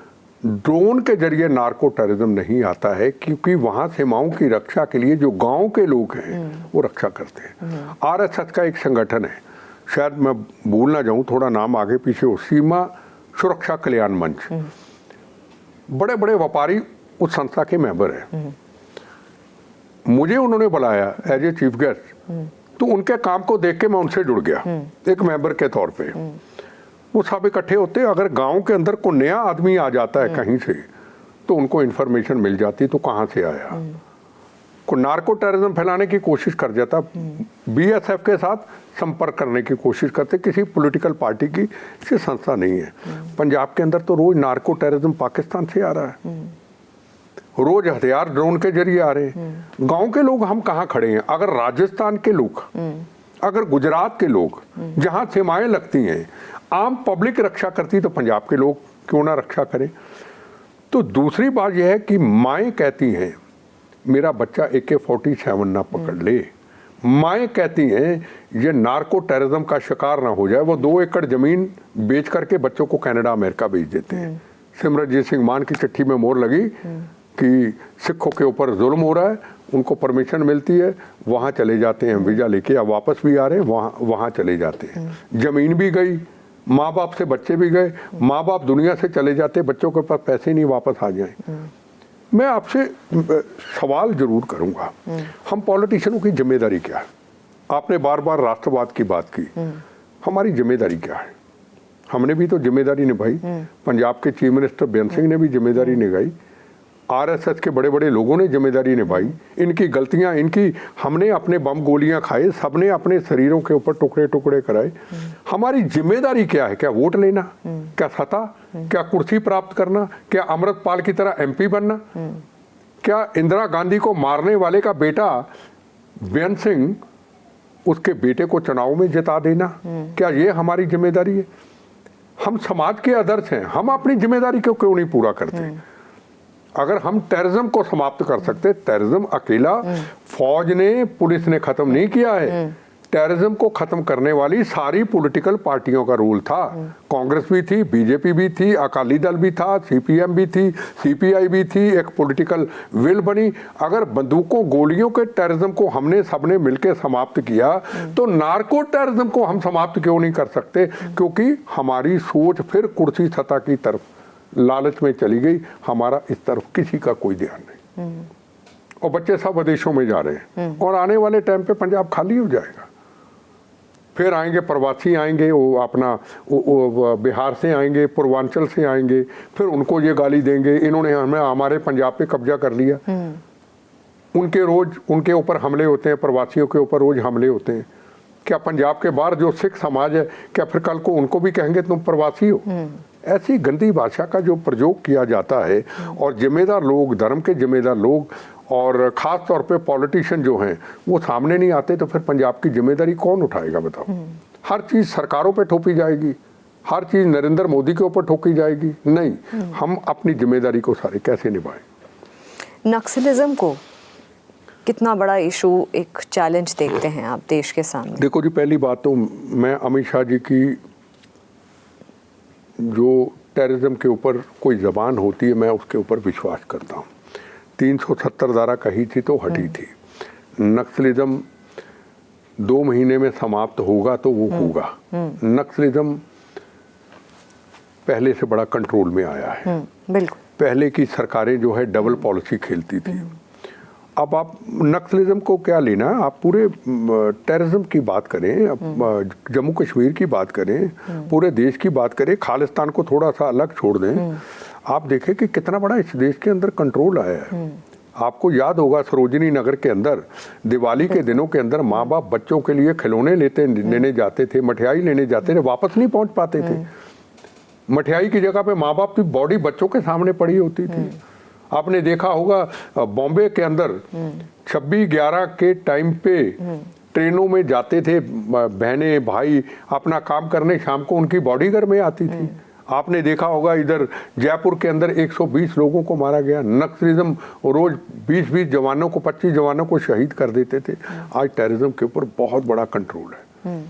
Speaker 1: ड्रोन के जरिए नार्को टेररिज्म नहीं आता है, क्योंकि वहाँ सीमाओं की रक्षा के लिए जो गांव के लोग हैं वो रक्षा करते हैं। आरएसएस का एक संगठन है, शायद मैं भूल ना जाऊँ, थोड़ा नाम आगे पीछे हो, सीमा सुरक्षा कल्याण मंच। बड़े बड़े व्यापारी उस संस्था के मेंबर हैं। मुझे उन्होंने बुलाया एज ए चीफ गेस्ट, तो उनके काम को देख के मैं उनसे जुड़ गया एक मेंबर के तौर पे। वो सब इकट्ठे होते, अगर गांव के अंदर कोई नया आदमी आ जाता है कहीं से, तो उनको इन्फॉर्मेशन मिल जाती तो कहाँ से आया। को नार्को टेररिज्म फैलाने की कोशिश कर जाता, बीएसएफ के साथ संपर्क करने की कोशिश करते, किसी पॉलिटिकल पार्टी की से संस्था नहीं है। पंजाब के अंदर तो रोज नार्को टेररिज्म पाकिस्तान से आ रहा है, रोज हथियार ड्रोन के जरिए आ रहे हैं। गांव के लोग हम कहाँ खड़े हैं? अगर राजस्थान के लोग, अगर गुजरात के लोग, जहां सीमाएं लगती हैं, आम पब्लिक रक्षा करती, तो पंजाब के लोग क्यों ना रक्षा करें? तो दूसरी बात यह है कि माएँ कहती हैं मेरा बच्चा AK-47 ना पकड़ ले। माएँ कहती हैं ये नार्को टेररिज्म का शिकार ना हो जाए। वो 2 एकड़ जमीन बेच करके बच्चों को कनाडा अमेरिका भेज देते हैं। सिमरनजीत सिंह मान की चिट्ठी में मोहर लगी कि सिखों के ऊपर जुल्म हो रहा है, उनको परमिशन मिलती है, वहाँ चले जाते हैं वीज़ा लेके, या वापस भी आ रहे हैं, वहाँ चले जाते हैं। ज़मीन भी गई, माँ बाप से बच्चे भी गए, माँ बाप दुनिया से चले जाते, बच्चों के पास पैसे नहीं वापस आ जाएं। मैं आपसे सवाल जरूर करूँगा, हम पॉलिटिशियनों की जिम्मेदारी क्या है? आपने बार बार राष्ट्रवाद की बात की, हमारी जिम्मेदारी क्या है? हमने भी तो जिम्मेदारी निभाई। पंजाब के चीफ मिनिस्टर बेअंत सिंह ने भी जिम्मेदारी निभाई, आरएसएस के बड़े बड़े लोगों ने जिम्मेदारी निभाई। इनकी गलतियां, इनकी, हमने अपने बम गोलियां खाए, सबने अपने शरीरों के ऊपर टुकड़े टुकड़े कराए। हमारी जिम्मेदारी क्या है? क्या वोट लेना? क्या सत्ता? क्या कुर्सी प्राप्त करना? क्या अमृतपाल की तरह MP बनना? क्या इंदिरा गांधी को मारने वाले का बेटा बेअंत सिंह, उसके बेटे को चुनाव में जिता देना? क्या ये हमारी जिम्मेदारी है? हम समाज के आदर्श हैं, हम अपनी जिम्मेदारी को क्यों नहीं पूरा करते? अगर हम टेररिज्म को समाप्त कर सकते, टेररिज्म अकेला फौज ने, पुलिस ने खत्म नहीं किया है। टेररिज्म को खत्म करने वाली सारी पॉलिटिकल पार्टियों का रोल था। कांग्रेस भी थी, बीजेपी भी थी, अकाली दल भी था, CPM भी थी, CPI भी थी, एक पॉलिटिकल विल बनी। अगर बंदूकों गोलियों के टेररिज्म को हमने सबने मिलकर समाप्त किया, तो नार्को टेररिज्म को हम समाप्त क्यों नहीं कर सकते? क्योंकि हमारी सोच फिर कुर्सी सत्ता की तरफ, लालच में चली गई, हमारा इस तरफ किसी का कोई ध्यान नहीं। और बच्चे सब विदेशों में जा रहे हैं और आने वाले टाइम पे पंजाब खाली हो जाएगा। फिर आएंगे प्रवासी, आएंगे वो अपना वो बिहार से आएंगे, पूर्वांचल से आएंगे, फिर उनको ये गाली देंगे इन्होंने हमें हमारे पंजाब पे कब्जा कर लिया। उनके ऊपर हमले होते हैं, प्रवासियों के ऊपर रोज हमले होते हैं। क्या पंजाब के बाहर जो सिख समाज है, क्या फिर कल को उनको भी कहेंगे तुम प्रवासी हो? ऐसी गंदी भाषा का जो प्रयोग किया जाता है और जिम्मेदार लोग, धर्म के जिम्मेदार लोग और ख़ास तौर पे पॉलिटिशियन जो हैं वो सामने नहीं आते, तो फिर पंजाब की जिम्मेदारी कौन उठाएगा बताओ? हर चीज़ सरकारों पे थोपी जाएगी, हर चीज़ नरेंद्र मोदी के ऊपर ठोकी जाएगी। नहीं, हम अपनी जिम्मेदारी को सारे कैसे निभाएं?
Speaker 2: नक्सलिज्म को कितना बड़ा इशू, एक चैलेंज देखते हैं आप देश के सामने? देखो
Speaker 1: जी, पहली बात तो मैं अमित शाह जी की जो टेररिज्म के ऊपर कोई ज़बान होती है मैं उसके ऊपर विश्वास करता हूँ। 370 धारा कही थी तो हटी थी। नक्सलिज्म 2 महीने में समाप्त होगा तो वो होगा। नक्सलिज्म पहले से बड़ा कंट्रोल में आया है।
Speaker 2: बिल्कुल।
Speaker 1: पहले की सरकारें जो है डबल पॉलिसी खेलती थी। अब आप नक्सलिज्म को क्या लेना, आप पूरे टेररिज्म की बात करें, जम्मू कश्मीर की बात करें, पूरे देश की बात करें, खालिस्तान को थोड़ा सा अलग छोड़ दें, आप देखें कि कितना बड़ा इस देश के अंदर कंट्रोल आया है। आपको याद होगा सरोजनी नगर के अंदर दिवाली के दिनों के अंदर माँ बाप बच्चों के लिए खिलौने लेने जाते थे, मठियाई लेने जाते थे, वापस नहीं पहुंच पाते थे। मठियाई की जगह पे माँ बाप की बॉडी बच्चों के सामने पड़ी होती थी। आपने देखा होगा बॉम्बे के अंदर 26/11 के टाइम पे ट्रेनों में जाते थे बहनें भाई अपना काम करने, शाम को उनकी बॉडी घर में आती थी। आपने देखा होगा इधर जयपुर के अंदर 120 लोगों को मारा गया। नक्सलिज्म रोज 20-20 जवानों को, 25 जवानों को शहीद कर देते थे। आज टेररिज्म के ऊपर बहुत बड़ा कंट्रोल है।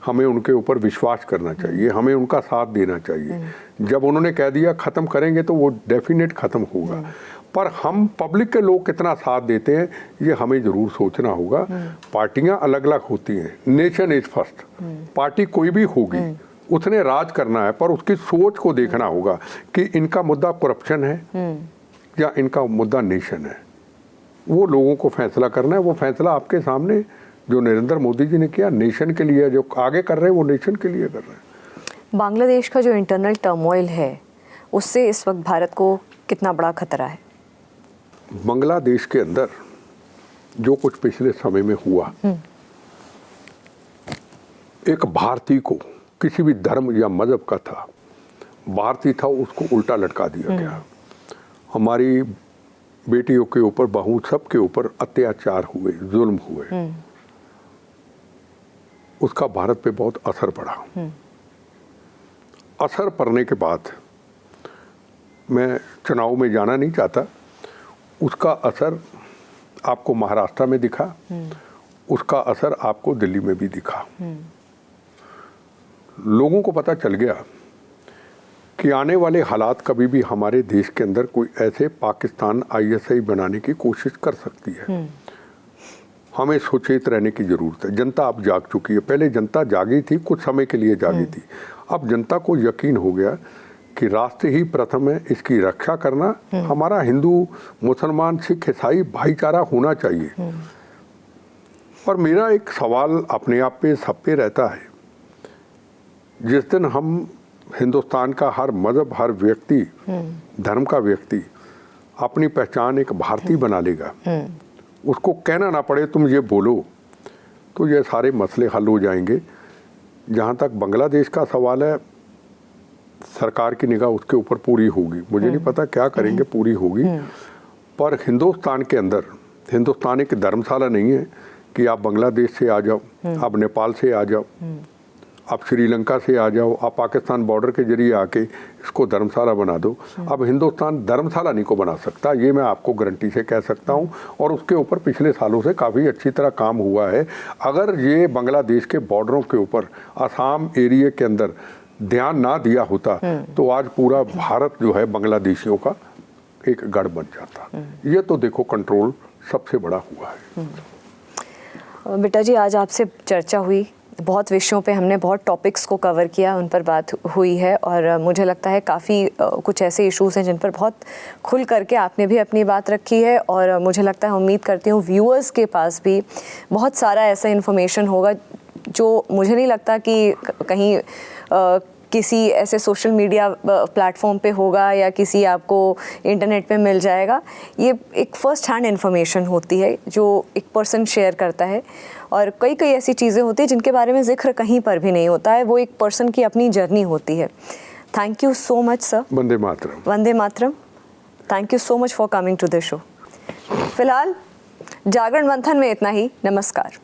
Speaker 1: हमें उनके ऊपर विश्वास करना चाहिए, हमें उनका साथ देना चाहिए। जब उन्होंने कह दिया खत्म करेंगे तो वो डेफिनेट खत्म होगा, पर हम पब्लिक के लोग कितना साथ देते हैं ये हमें जरूर सोचना होगा। पार्टियां अलग अलग होती हैं, नेशन इज फर्स्ट। पार्टी कोई भी होगी उसने राज करना है, पर उसकी सोच को देखना होगा कि इनका मुद्दा करप्शन है या इनका मुद्दा नेशन है। वो लोगों को फैसला करना है। वो फैसला आपके सामने जो नरेंद्र मोदी जी ने किया नेशन के लिए, जो आगे कर रहे हैं वो नेशन के लिए कर रहे हैं।
Speaker 2: बांग्लादेश का जो इंटरनल टर्मोइल है उससे इस वक्त भारत को कितना बड़ा खतरा है?
Speaker 1: बांग्लादेश के अंदर जो कुछ पिछले समय में हुआ, एक भारतीय को, किसी भी धर्म या मजहब का था, भारतीय था, उसको उल्टा लटका दिया गया। हमारी बेटियों के ऊपर, बहू सब के ऊपर अत्याचार हुए, जुल्म हुए। उसका भारत पे बहुत असर पड़ा। असर पड़ने के बाद मैं चुनाव में जाना नहीं चाहता, उसका असर आपको महाराष्ट्र में दिखा, उसका असर आपको दिल्ली में भी दिखा। लोगों को पता चल गया कि आने वाले हालात कभी भी हमारे देश के अंदर कोई ऐसे पाकिस्तान ISI बनाने की कोशिश कर सकती है। हमें सचेत रहने की जरूरत है। जनता अब जाग चुकी है। पहले जनता जागी थी, कुछ समय के लिए जागी थी। अब जनता को यकीन हो गया कि राष्ट्र ही प्रथम है, इसकी रक्षा करना हमारा हिंदू मुसलमान सिख ईसाई भाईचारा होना चाहिए। और मेरा एक सवाल अपने आप पे सब पे रहता है, जिस दिन हम हिंदुस्तान का हर मजहब, हर व्यक्ति, धर्म का व्यक्ति अपनी पहचान एक भारतीय बना लेगा, उसको कहना ना पड़े तुम ये बोलो, तो ये सारे मसले हल हो जाएंगे। जहाँ तक बांग्लादेश का सवाल है, सरकार की निगाह उसके ऊपर पूरी होगी। मुझे नहीं पता क्या करेंगे, पूरी होगी। पर हिंदुस्तान के अंदर, हिंदुस्तान एक धर्मशाला नहीं है कि आप बांग्लादेश से आ जाओ, आप नेपाल से आ जाओ, आप श्रीलंका से आ जाओ, आप पाकिस्तान बॉर्डर के जरिए आके इसको धर्मशाला बना दो। अब हिंदुस्तान धर्मशाला नहीं को बना सकता, ये मैं आपको गारंटी से कह सकता हूँ। और उसके ऊपर पिछले सालों से काफ़ी अच्छी तरह काम हुआ है। अगर ये बांग्लादेश के बॉर्डरों के ऊपर, असम एरिया के अंदर ध्यान ना दिया होता तो आज पूरा भारत जो है बांग्लादेशियों का एक गढ़ बन जाता। ये तो देखो कंट्रोल सबसे बड़ा हुआ है।
Speaker 2: बेटा जी, आज आपसे चर्चा हुई बहुत विषयों पे हमने बहुत टॉपिक्स को कवर किया, उन पर बात हुई है और मुझे लगता है काफ़ी कुछ ऐसे इश्यूज़ हैं जिन पर बहुत खुल करके आपने भी अपनी बात रखी है और मुझे लगता है, उम्मीद करती हूँ व्यूअर्स के पास भी बहुत सारा ऐसा इन्फॉर्मेशन होगा जो मुझे नहीं लगता कि कहीं किसी ऐसे सोशल मीडिया प्लेटफॉर्म पे होगा या किसी आपको इंटरनेट पे मिल जाएगा। ये एक फ़र्स्ट हैंड इन्फॉर्मेशन होती है जो एक पर्सन शेयर करता है और कई ऐसी चीज़ें होती हैं जिनके बारे में जिक्र कहीं पर भी नहीं होता है, वो एक पर्सन की अपनी जर्नी होती है। Thank you so much sir.
Speaker 1: वंदे मातरम।
Speaker 2: वंदे मातरम। Thank you so much for coming to this show. फिलहाल जागरण मंथन में इतना ही। नमस्कार।